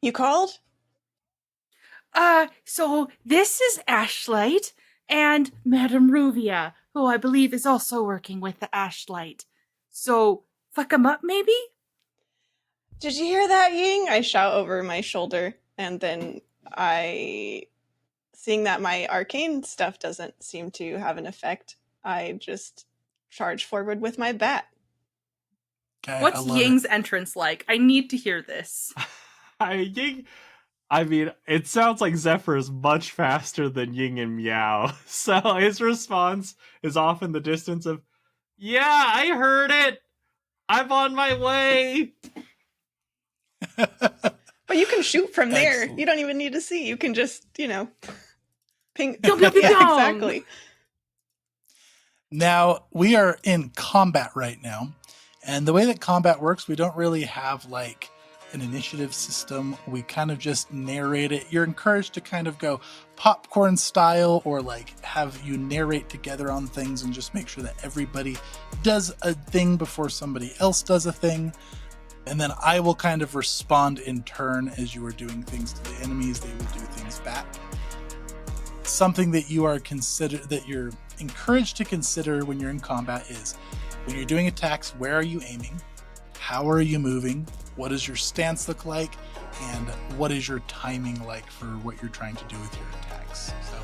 You called? So this is Ashlight and Madame Ruvia, who I believe is also working with the Ashlight. So, fuck 'em up, maybe? Did you hear that, Ying? I shout over my shoulder, and then seeing that my arcane stuff doesn't seem to have an effect, I just charge forward with my bat. Okay, What's Ying's entrance like? I need to hear this. Ying, I mean, it sounds like Zephyr is much faster than Ying and Meow. So his response is off in the distance of, yeah, I heard it. I'm on my way. But you can shoot from there. Excellent. You don't even need to see. You can just, ping. Pew, pew, pew, Yeah, pew. exactly. Now, we are in combat right now. And the way that combat works, we don't really have like an initiative system. We kind of just narrate it. You're encouraged to kind of go popcorn style, or like have you narrate together on things and just make sure that everybody does a thing before somebody else does a thing. And then I will kind of respond in turn as you are doing things to the enemies. They will do things back. Something that you're encouraged to consider when you're in combat is when you're doing attacks, where are you aiming? How are you moving? What does your stance look like? And what is your timing like for what you're trying to do with your attacks? So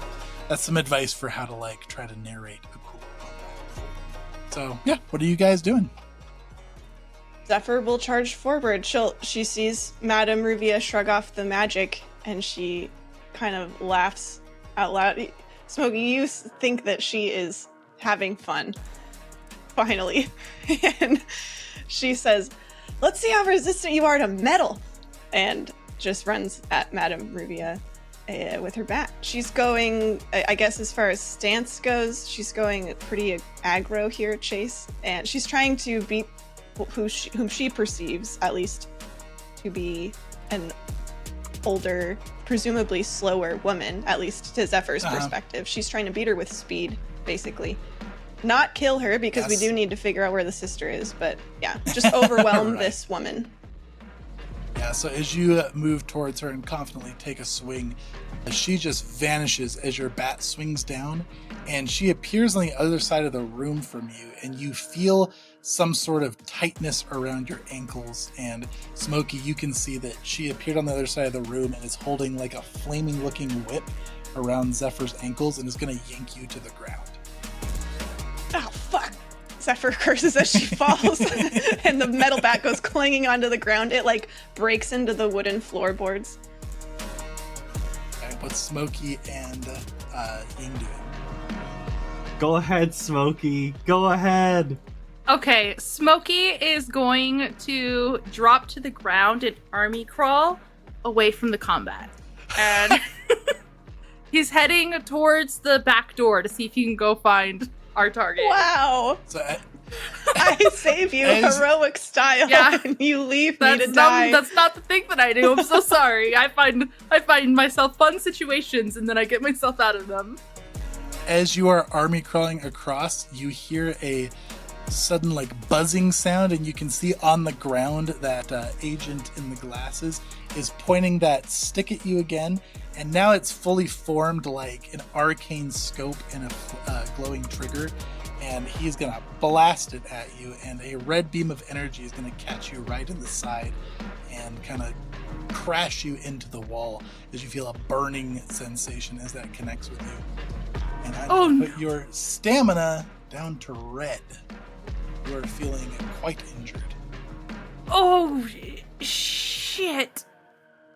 that's some advice for how to like try to narrate a cool combat. So yeah, what are you guys doing? Zephyr will charge forward. She sees Madame Ruvia shrug off the magic, and she kind of laughs out loud. Smokey, you think that she is having fun. Finally. And she says, let's see how resistant you are to metal. And just runs at Madame Ruvia with her bat. She's going, I guess as far as stance goes, she's going pretty aggro here, Chase. And she's trying to beat whom she perceives, at least, to be an older, presumably slower woman, at least to Zephyr's perspective. She's trying to beat her with speed, basically. Not kill her, because we do need to figure out where the sister is, but yeah, just overwhelm Right. this woman. Yeah, so as you move towards her and confidently take a swing, she just vanishes as your bat swings down, and she appears on the other side of the room from you, and you feel some sort of tightness around your ankles. And Smokey, you can see that she appeared on the other side of the room and is holding like a flaming looking whip around Zephyr's ankles and is going to yank you to the ground. Oh, fuck. Zephyr curses as she falls, and the metal bat goes clanging onto the ground. It, like, breaks into the wooden floorboards. Okay, what's Smokey and Ying doing? Go ahead, Smokey. Go ahead. Okay, Smokey is going to drop to the ground and army crawl away from the combat. And he's heading towards the back door to see if he can go find our target. Wow. So I save you heroic style, Yeah. and you leave me to That's die. not the thing that I do. I'm so sorry. I find myself fun situations and then I get myself out of them. as you are army crawling across, you hear a sudden like buzzing sound, and you can see on the ground that agent in the glasses is pointing that stick at you again, and now it's fully formed like an arcane scope and a glowing trigger, and he's gonna blast it at you, and a red beam of energy is gonna catch you right in the side and kind of crash you into the wall as you feel a burning sensation as that connects with you. And I'm gonna put your stamina down to red. You are feeling quite injured. Oh, shit.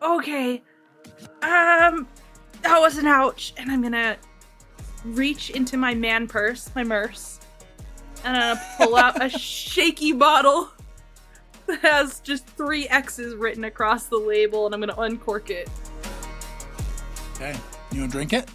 Okay. That was an ouch. And I'm gonna reach into my man purse, my merce, and I'm gonna pull out a shaky bottle that has just 3 X's written across the label, and I'm gonna uncork it. Okay. You wanna drink it?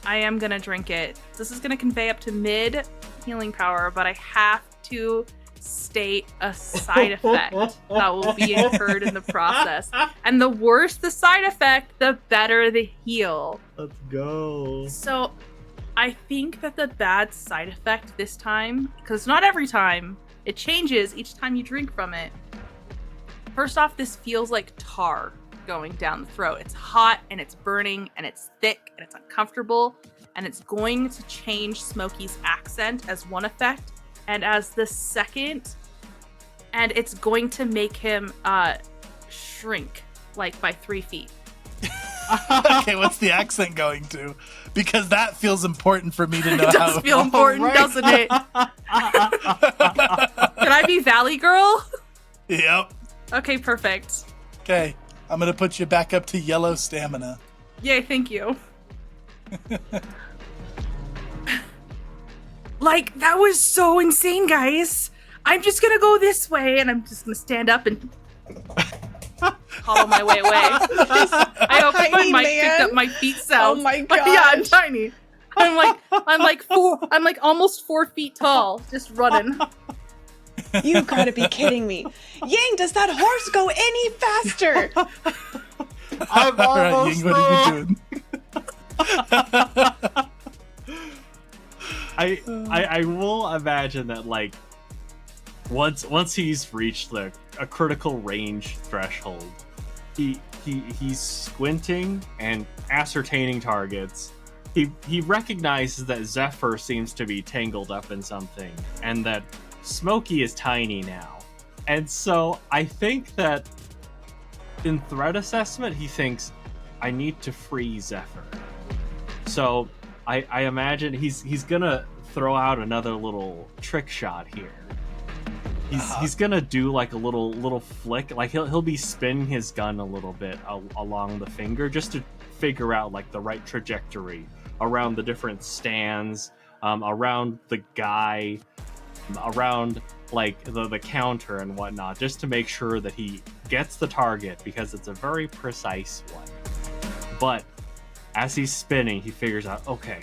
I am gonna drink it. This is gonna convey up to mid healing power, but I have to state a side effect that will be incurred in the process. And the worse the side effect, the better the heal. Let's go. So I think that the bad side effect this time, because not every time, it changes each time you drink from it. First off, this feels like tar going down the throat. It's hot and it's burning and it's thick and it's uncomfortable, and it's going to change Smokey's accent as one effect, and as the second, and it's going to make him shrink like by 3 feet. Okay, what's the accent going to? Because that feels important for me to know. It does feel important, doesn't it? Can I be Valley Girl? Yep. Okay, perfect. Okay, I'm gonna put you back up to yellow stamina. Yay, thank you. Like, that was so insane, guys. I'm just gonna go this way, and I'm just gonna stand up and hollow my way away. I hope my mic picked up my feet sounds. Oh my god! Yeah, I'm tiny. I'm like almost 4 feet tall, just running. You gotta be kidding me. Yang, does that horse go any faster? I'm All right, almost Ying, what are you doing? I will imagine that, like, once he's reached a critical range threshold, he's squinting and ascertaining targets. He recognizes that Zephyr seems to be tangled up in something, and that Smokey is tiny now. And so I think that in threat assessment, he thinks, I need to free Zephyr. So I imagine he's gonna throw out another little trick shot here. He's gonna do like a little flick, like he'll be spinning his gun a little bit along the finger just to figure out like the right trajectory around the different stands, around the guy, around like the counter and whatnot, just to make sure that he gets the target, because it's a very precise one. But as he's spinning, he figures out, okay,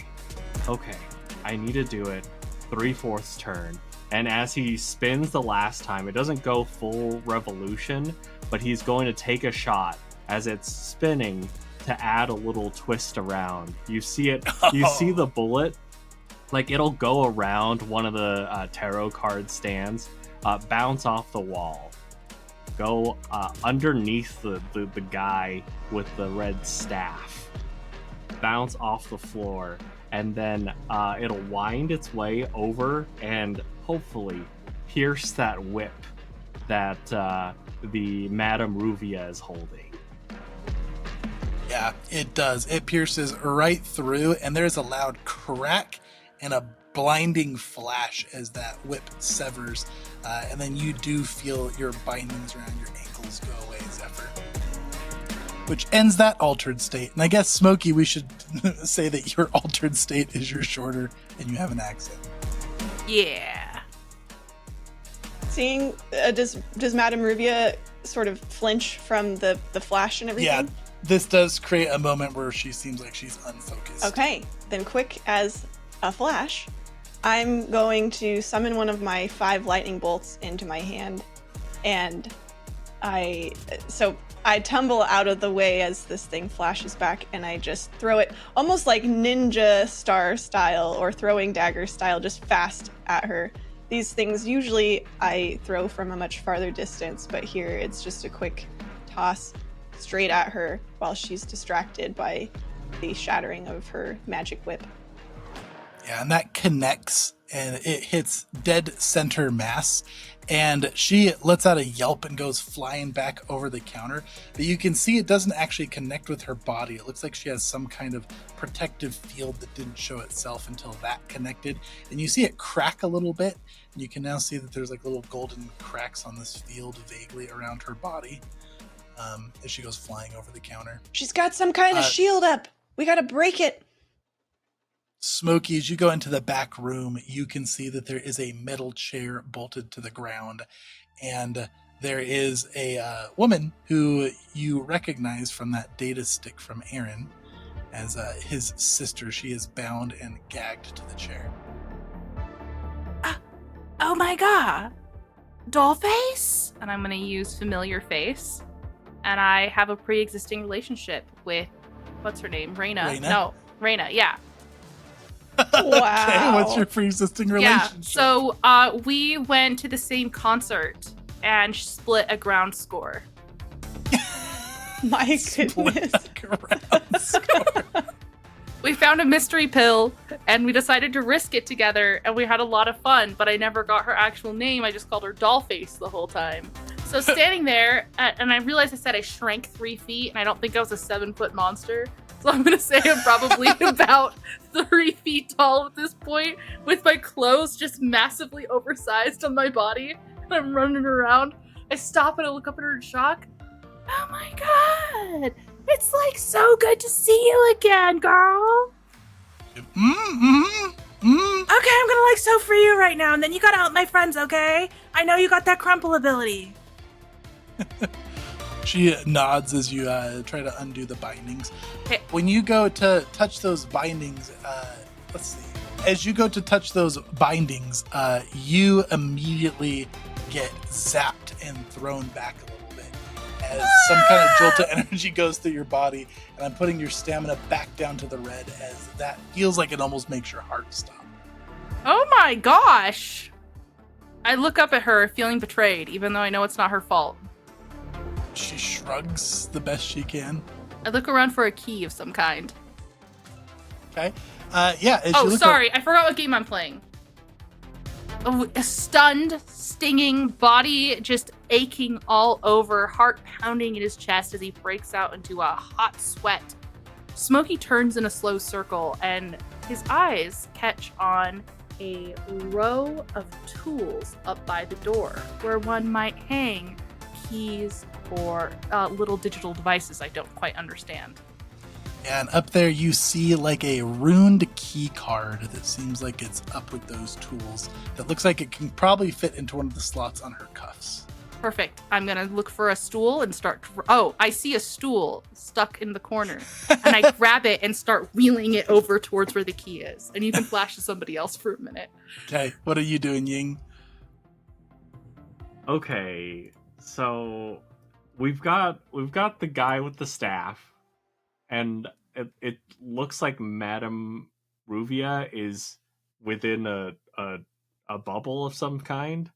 I need to do it 3/4 turn. And as he spins the last time, it doesn't go full revolution, but he's going to take a shot as it's spinning to add a little twist around. You see it, you see the bullet, like it'll go around one of the tarot card stands, bounce off the wall, go underneath the guy with the red staff, bounce off the floor, and then it'll wind its way over and hopefully pierce that whip that the Madame Ruvia is holding. Yeah, it does. It pierces right through, and there's a loud crack and a blinding flash as that whip severs, and then you do feel your bindings around your ankles go away, Zephyr. Which ends that altered state. And I guess, Smokey, we should say that your altered state is you're shorter and you have an accent. Yeah. Seeing, does Madame Ruvia sort of flinch from the flash and everything? Yeah, this does create a moment where she seems like she's unfocused. Okay, then quick as a flash, I'm going to summon one of my 5 lightning bolts into my hand, and I tumble out of the way as this thing flashes back, and I just throw it almost like ninja star style or throwing dagger style, just fast at her. These things usually I throw from a much farther distance, but here it's just a quick toss straight at her while she's distracted by the shattering of her magic whip. Yeah, and that connects and it hits dead center mass, and she lets out a yelp and goes flying back over the counter. But you can see it doesn't actually connect with her body. It looks like she has some kind of protective field that didn't show itself until that connected. And you see it crack a little bit, and you can now see that there's like little golden cracks on this field vaguely around her body as she goes flying over the counter. She's got some kind of shield up. We gotta break it. Smokey, as you go into the back room, you can see that there is a metal chair bolted to the ground, and there is a woman who you recognize from that data stick from Aaron as his sister. She is bound and gagged to the chair. Oh my god! Dollface? And I'm gonna use familiar face. And I have a pre-existing relationship with, what's her name? Raina? No, Raina, yeah. Wow. Okay, what's your pre-existing relationship? Yeah, so we went to the same concert and split a ground score. My goodness. We found a mystery pill and we decided to risk it together, and we had a lot of fun, but I never got her actual name. I just called her Dollface the whole time. So standing there, and I realized I said I shrank 3 feet, and I don't think I was a 7-foot monster. So I'm going to say I'm probably about 3 feet tall at this point, with my clothes just massively oversized on my body. And I'm running around. I stop and I look up at her in shock. Oh my god! It's like so good to see you again, girl! Okay, I'm gonna like sew for you right now, and then you gotta help my friends, okay? I know you got that crumple ability. She nods as you try to undo the bindings. Okay. When you go to touch those bindings, let's see. As you go to touch those bindings, you immediately get zapped and thrown back a little bit as some kind of jolt of energy goes through your body, and I'm putting your stamina back down to the red as that feels like it almost makes your heart stop. Oh my gosh! I look up at her, feeling betrayed, even though I know it's not her fault. She shrugs the best she can. I look around for a key of some kind. Okay. Yeah. Sorry. I forgot what game I'm playing. A stunned, stinging, body just aching all over, heart pounding in his chest as he breaks out into a hot sweat. Smokey turns in a slow circle, and his eyes catch on a row of tools up by the door, where one might hang keys or little digital devices I don't quite understand. And up there you see like a runed key card that seems like it's up with those tools. That looks like it can probably fit into one of the slots on her cuffs. Perfect. I'm going to look for a stool and start... I see a stool stuck in the corner. And I grab it and start wheeling it over towards where the key is. And you can flash to somebody else for a minute. Okay, what are you doing, Ying? Okay, so we've got the guy with the staff, and it looks like Madame Ruvia is within a bubble of some kind.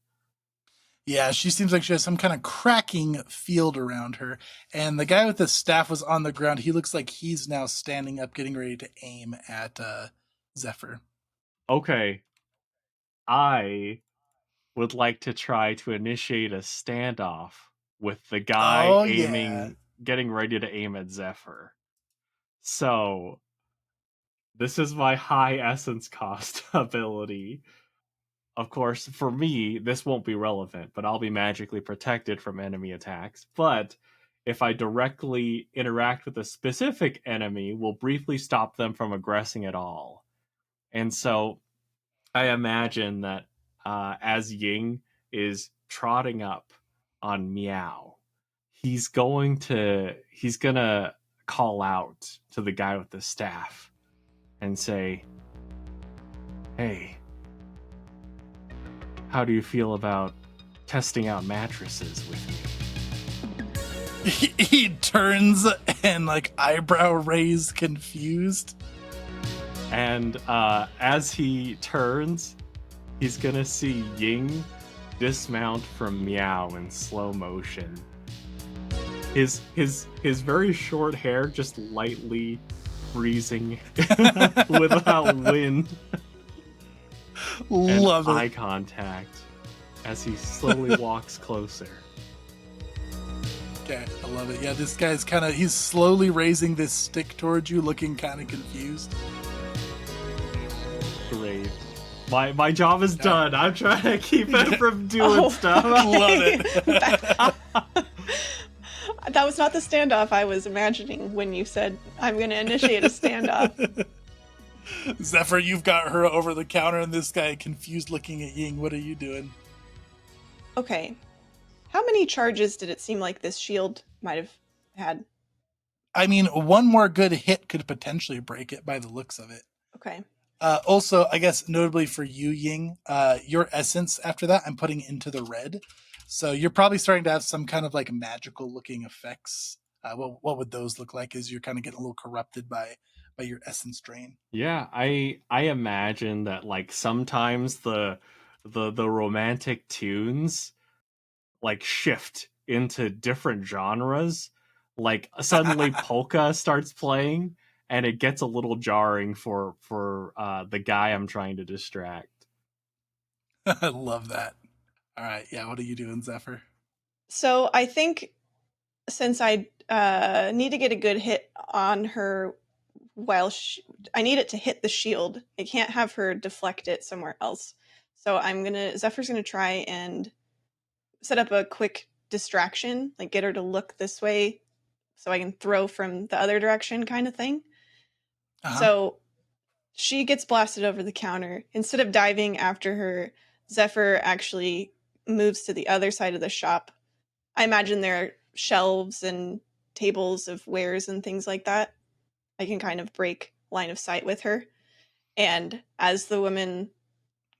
Yeah, she seems like she has some kind of cracking field around her. And the guy with the staff was on the ground. He looks like he's now standing up, getting ready to aim at Zephyr. Okay. I would like to try to initiate a standoff with the guy getting ready to aim at Zephyr. So, this is my high essence cost ability. Of course, for me, this won't be relevant, but I'll be magically protected from enemy attacks. But if I directly interact with a specific enemy, will briefly stop them from aggressing at all. And so, I imagine that as Ying is trotting up on Meow, he's gonna call out to the guy with the staff and say, "Hey, how do you feel about testing out mattresses with me?" He turns and like eyebrow raised, confused. And as he turns, he's gonna see Ying dismount from Meow in slow motion. His very short hair just lightly freezing without wind. Love and it. eye contact as he slowly walks closer. Okay, I love it. Yeah, this guy's he's slowly raising this stick towards you, looking kind of confused. Great. My job is done. I'm trying to keep it from doing stuff. Love it. That was not the standoff I was imagining when you said, I'm going to initiate a standoff. Zephyr, you've got her over the counter and this guy confused looking at Ying. What are you doing? Okay. How many charges did it seem like this shield might have had? I mean, one more good hit could potentially break it by the looks of it. Okay. Also, I guess notably for you, Ying, your essence after that, I'm putting into the red. So you're probably starting to have some kind of like magical looking effects. What would those look like as you're kind of getting a little corrupted by your essence drain? Yeah, I imagine that like sometimes the romantic tunes like shift into different genres. Like suddenly polka starts playing and it gets a little jarring for the guy I'm trying to distract. I love that. All right, yeah, what are you doing, Zephyr? So I think since I need to get a good hit on her while I need it to hit the shield, I can't have her deflect it somewhere else. So Zephyr's gonna try and set up a quick distraction, like get her to look this way so I can throw from the other direction kind of thing. Uh-huh. So she gets blasted over the counter. Instead of diving after her, Zephyr actually moves to the other side of the shop. I imagine there are shelves and tables of wares and things like that. I can kind of break line of sight with her. And as the woman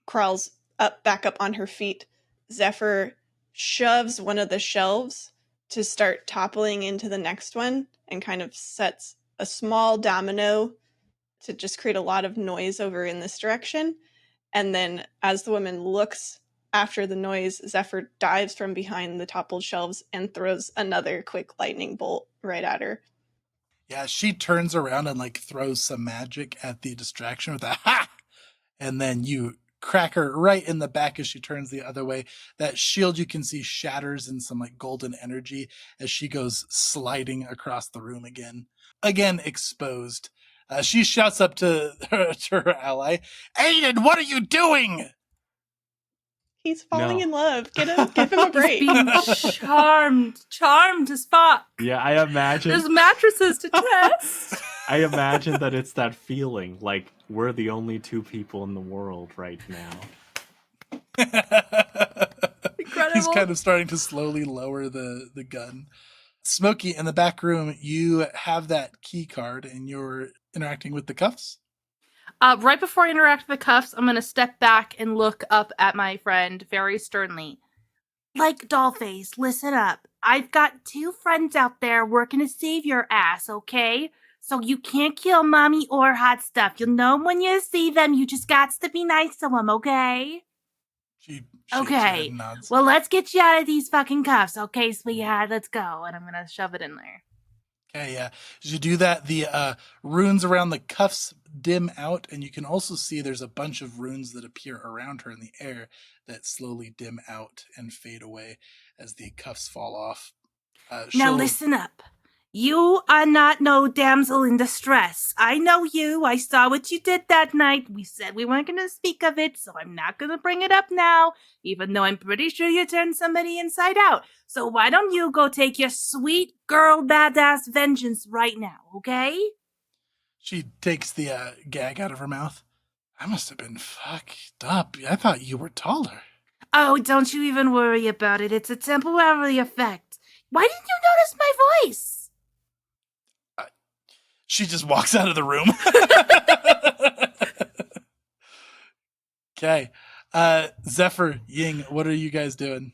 crawls back up on her feet, Zephyr shoves one of the shelves to start toppling into the next one and kind of sets a small domino to just create a lot of noise over in this direction. And then as the woman looks after the noise, Zephyr dives from behind the toppled shelves and throws another quick lightning bolt right at her. Yeah, she turns around and like throws some magic at the distraction with a ha! And then you crack her right in the back as she turns the other way. That shield you can see shatters in some like golden energy as she goes sliding across the room again exposed. She shouts up to her ally, Aiden, what are you doing? He's falling No. in love. Give him a break. He's being charmed as fuck. Yeah, I imagine There's mattresses to test. I imagine that it's that feeling like we're the only two people in the world right now. Incredible. He's kind of starting to slowly lower the gun. Smokey, in the back room, you have that key card and you're interacting with the cuffs. Right before I interact with the cuffs, I'm going to step back and look up at my friend very sternly. Like, Dollface, listen up. I've got 2 friends out there working to save your ass, okay? So you can't kill mommy or hot stuff. You'll know 'em when you see them. You just got to be nice to them, okay? She shakes her head Okay. and nods. Well, let's get you out of these fucking cuffs, okay, sweetheart? Let's go. And I'm going to shove it in there. Okay, yeah. As you do that, the runes around the cuffs dim out, and you can also see there's a bunch of runes that appear around her in the air that slowly dim out and fade away as the cuffs fall off. Now listen up. You are not no damsel in distress. I know you. I saw what you did that night. We said we weren't going to speak of it, so I'm not going to bring it up now, even though I'm pretty sure you turned somebody inside out. So why don't you go take your sweet girl badass vengeance right now, okay? She takes the gag out of her mouth. I must have been fucked up. I thought you were taller. Oh, don't you even worry about it. It's a temporary effect. Why didn't you notice my voice? She just walks out of the room. Okay. Zephyr, Ying, what are you guys doing?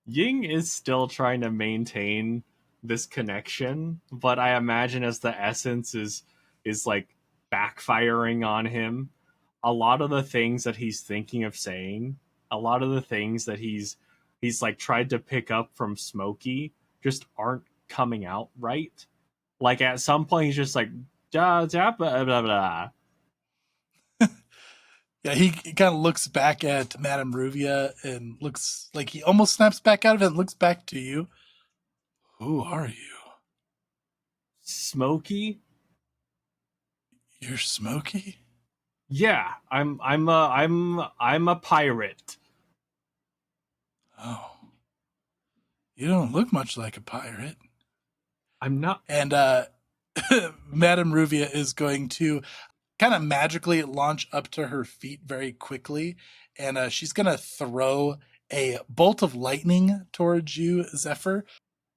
Ying is still trying to maintain this connection, but I imagine as the essence is like backfiring on him, a lot of the things that he's thinking of saying, a lot of the things that he's like tried to pick up from Smokey just aren't coming out right. Like at some point he's just like blah blah blah blah. Yeah, he kind of looks back at Madame Ruvia and looks like he almost snaps back out of it and looks back to you. Who are you? Smokey? You're Smokey? Yeah, I'm a pirate. Oh. You don't look much like a pirate. I'm not. And Madame Ruvia is going to kind of magically launch up to her feet very quickly, and she's going to throw a bolt of lightning towards you, Zephyr,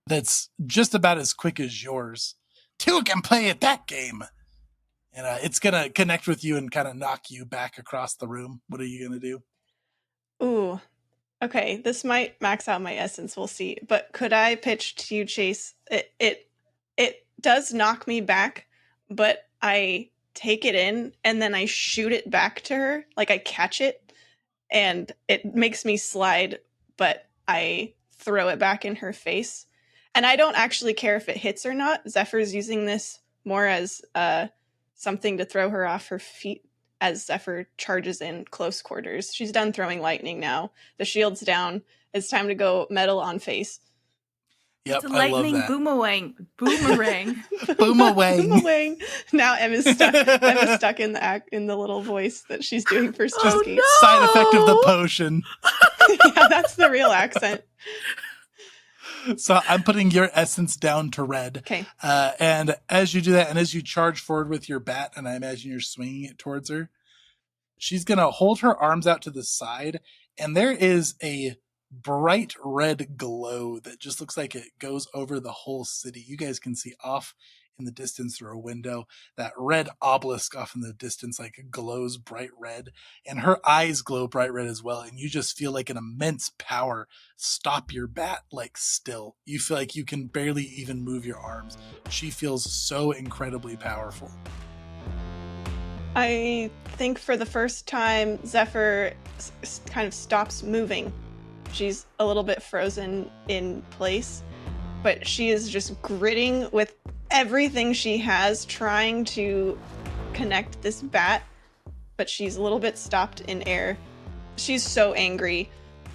that's just about as quick as yours. Two can play at that game. And it's going to connect with you and kind of knock you back across the room. What are you going to do? Ooh. Okay, this might max out my essence, we'll see. But could I pitch to you, Chase? It does knock me back, but I take it in and then I shoot it back to her. Like I catch it and it makes me slide, but I throw it back in her face. And I don't actually care if it hits or not. Zephyr's using this more as something to throw her off her feet as Zephyr charges in close quarters. She's done throwing lightning now. The shield's down. It's time to go metal on face. Yep, It's a I love lightning that. boomerang. Boomerang. Boomerang. Now Emma's stuck in the little voice that she's doing for Smokey. no! Side effect of the potion. Yeah, that's the real accent. So I'm putting your essence down to red. Okay. And as you do that, and as you charge forward with your bat, and I imagine you're swinging it towards her, she's going to hold her arms out to the side, and there is a bright red glow that just looks like it goes over the whole city. You guys can see off in the distance through a window that red obelisk off in the distance like glows bright red, and her eyes glow bright red as well, and you just feel like an immense power stop your bat like still. You feel like you can barely even move your arms. She feels so incredibly powerful. I think for the first time, Zephyr kind of stops moving. She's a little bit frozen in place, but she is just gritting with everything she has, trying to connect this bat, but she's a little bit stopped in air. She's so angry,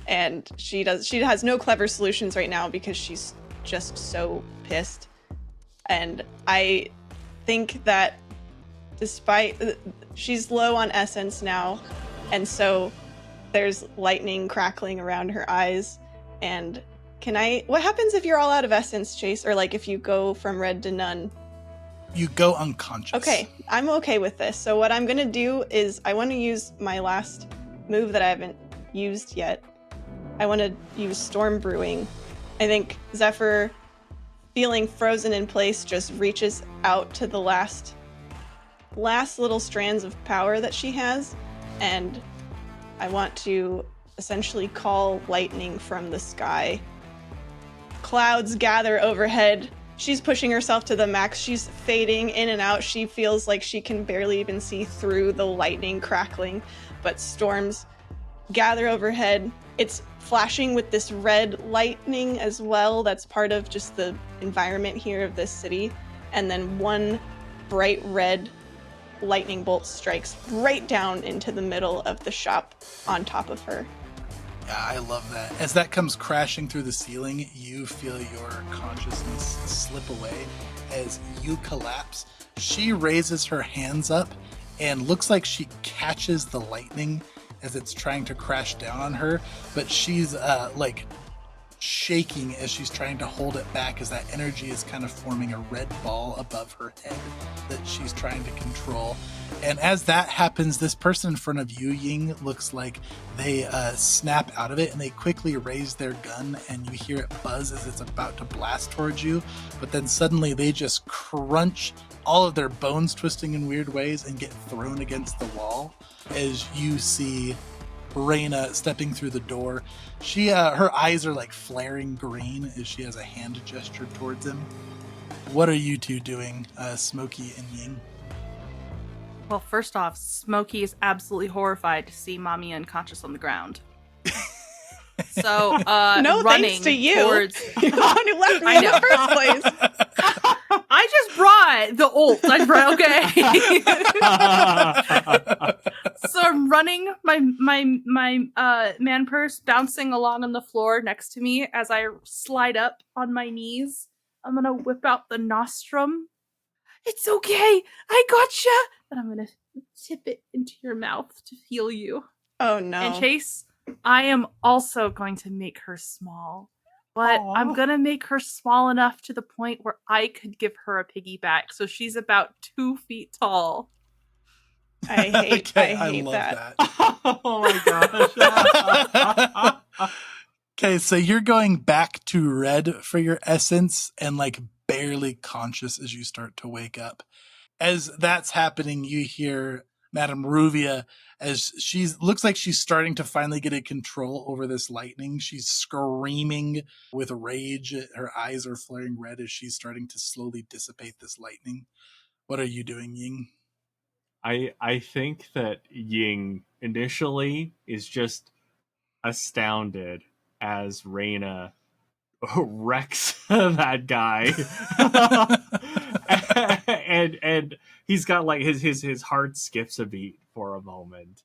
and she has no clever solutions right now because she's just so pissed. And I think that despite she's low on essence now, and so there's lightning crackling around her eyes. And what happens if you're all out of essence, Chase? Or like if you go from red to none? You go unconscious. Okay, I'm okay with this. So what I'm gonna do is I want to use my last move that I haven't used yet. I want to use Storm Brewing. I think Zephyr, feeling frozen in place, just reaches out to the last little strands of power that she has, and I want to essentially call lightning from the sky. Clouds gather overhead. She's pushing herself to the max. She's fading in and out. She feels like she can barely even see through the lightning crackling, but storms gather overhead. It's flashing with this red lightning as well. That's part of just the environment here of this city. And then one bright red lightning bolt strikes right down into the middle of the shop on top of her. Yeah, I love that. As that comes crashing through the ceiling, you feel your consciousness slip away as you collapse. She raises her hands up and looks like she catches the lightning as it's trying to crash down on her, but she's like shaking as she's trying to hold it back, as that energy is kind of forming a red ball above her head that she's trying to control. And as that happens, this person in front of you, Ying, looks like they snap out of it, and they quickly raise their gun, and you hear it buzz as it's about to blast towards you. But then suddenly they just crunch, all of their bones twisting in weird ways, and get thrown against the wall as you see Reyna stepping through the door. She her eyes are like flaring green as she has a hand gesture towards him. What are you two doing, Smokey and Ying? Well, first off, Smokey is absolutely horrified to see Mommy unconscious on the ground. So, No running thanks to you. towards... You're the one who left me in the first place. I just brought the ult. Okay. So I'm running my man purse bouncing along on the floor next to me as I slide up on my knees. I'm gonna whip out the nostrum. It's okay, I gotcha. And I'm gonna tip it into your mouth to heal you. Oh no. And Chase, I am also going to make her small. But Aww. I'm gonna make her small enough to the point where I could give her a piggyback. So she's about 2 feet tall. I hate love that. Oh my gosh. Okay, so you're going back to red for your essence and like barely conscious as you start to wake up. As that's happening, you hear Madame Ruvia as looks like she's starting to finally get a control over this lightning. She's screaming with rage. Her eyes are flaring red as she's starting to slowly dissipate this lightning. What are you doing, Ying? I think that Ying initially is just astounded as Reyna wrecks that guy. and he's got like his heart skips a beat for a moment.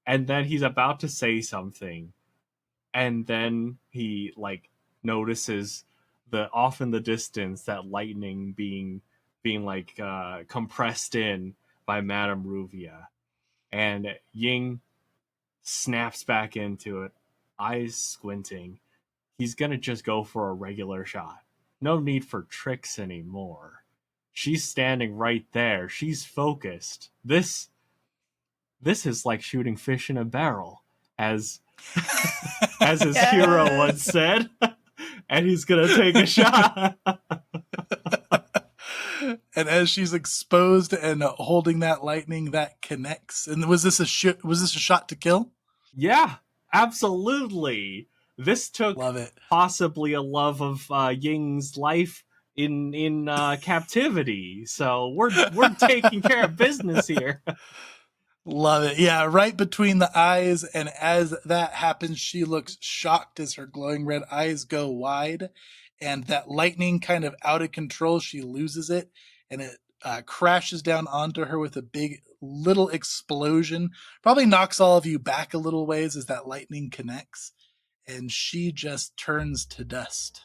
And then he's about to say something. And then he like notices off in the distance that lightning being like compressed in by Madame Ruvia. And Ying snaps back into it, eyes squinting. He's gonna just go for a regular shot. No need for tricks anymore. She's standing right there. She's focused. This is like shooting fish in a barrel, as his hero once said. And he's gonna take a shot. And as she's exposed and holding that lightning, that connects. And was this a shot to kill? Yeah, absolutely. This took Love it. possibly a love of Ying's life in captivity. So we're taking care of business here. Love it. Yeah, right between the eyes. And as that happens, she looks shocked as her glowing red eyes go wide. And that lightning kind of out of control, she loses it. And it crashes down onto her with a big little explosion. Probably knocks all of you back a little ways as that lightning connects. And she just turns to dust.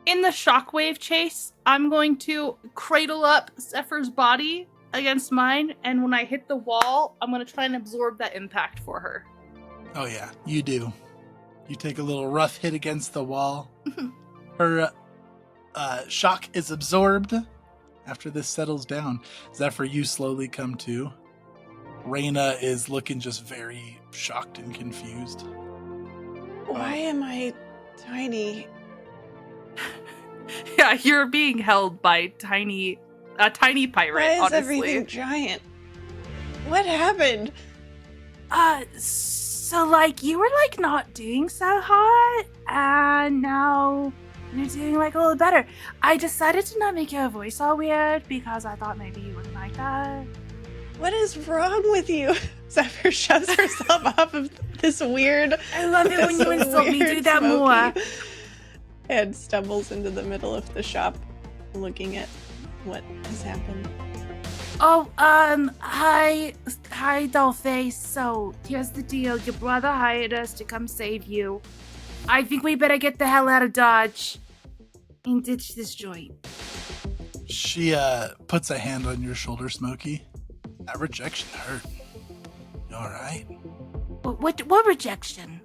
In the shockwave chase, I'm going to cradle up Zephyr's body against mine, and when I hit the wall, I'm going to try and absorb that impact for her. Oh yeah, you do. You take a little rough hit against the wall. Her shock is absorbed. After this settles down, Zephyr, you slowly come to. Reyna is looking just very shocked and confused. Why am I tiny? Yeah, you're being held by a tiny pirate, Why is honestly. everything giant? What happened? So like you were like not doing so hot, and now you're doing like a little better. I decided to not make your voice all weird because I thought maybe you wouldn't like that. What is wrong with you? Zephyr shoves herself off of this weird. I love it when you insult me. Do that more. And stumbles into the middle of the shop, looking at what has happened. Oh, hi, Dollface. So, here's the deal. Your brother hired us to come save you. I think we better get the hell out of Dodge and ditch this joint. She puts a hand on your shoulder, Smokey. That rejection hurt. You alright? What rejection?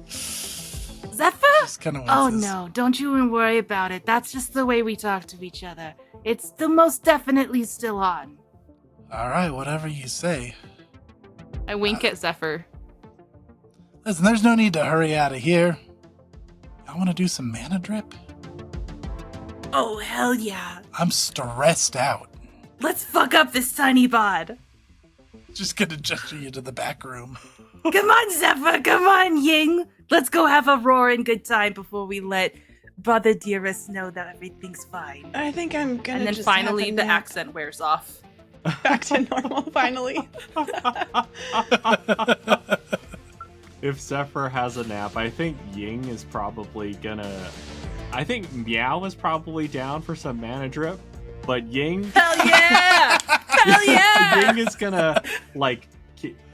Zephyr? Just kind of Oh no, don't you even worry about it. That's just the way we talk to each other. It's the most definitely still on. Alright, whatever you say. I wink at Zephyr. Listen, there's no need to hurry out of here. I want to do some mana drip. Oh, hell yeah. I'm stressed out. Let's fuck up this tiny bod. Just gonna gesture you to the back room. Come on, Zephyr. Come on, Ying. Let's go have a roaring good time before we let Brother Dearest know that everything's fine. I think I'm gonna. And then just finally have a the nap. accent wears off. back to normal finally. If Zephyr has a nap, I think Ying is probably gonna. I think Meow is probably down for some mana drip, but Ying. Hell yeah! Hell yeah! Ying is gonna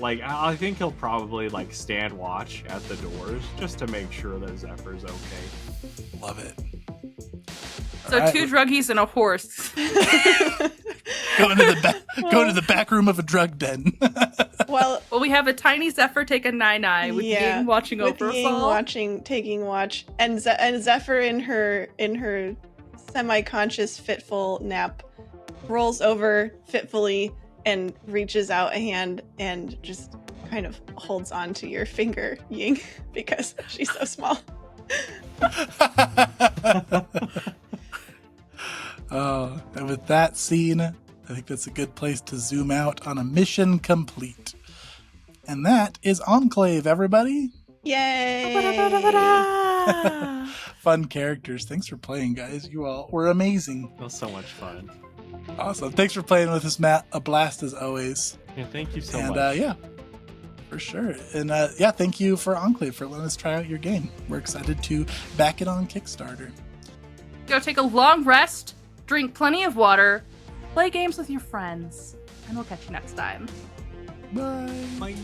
I think he'll probably like stand watch at the doors just to make sure that Zephyr's okay. Love it. So All right. 2 druggies and a horse. Going to the back room of a drug den. Well, Well, we have a tiny Zephyr take a 9-eye with Ying watching with over Ying us all. taking watch, and Zephyr in her semi-conscious fitful nap rolls over fitfully and reaches out a hand and just kind of holds on to your finger, Ying, because she's so small. And with that scene, I think that's a good place to zoom out on a mission complete. And that is Enclave, everybody. Yay! Fun characters. Thanks for playing, guys. You all were amazing. It was so much fun. Awesome. Thanks for playing with us, Matt. A blast as always. Yeah, thank you so And much. yeah, for sure. And thank you for Enclave for letting us try out your game. We're excited to back it on Kickstarter. Go take a long rest, drink plenty of water, play games with your friends, and we'll catch you next time. Bye. Bye.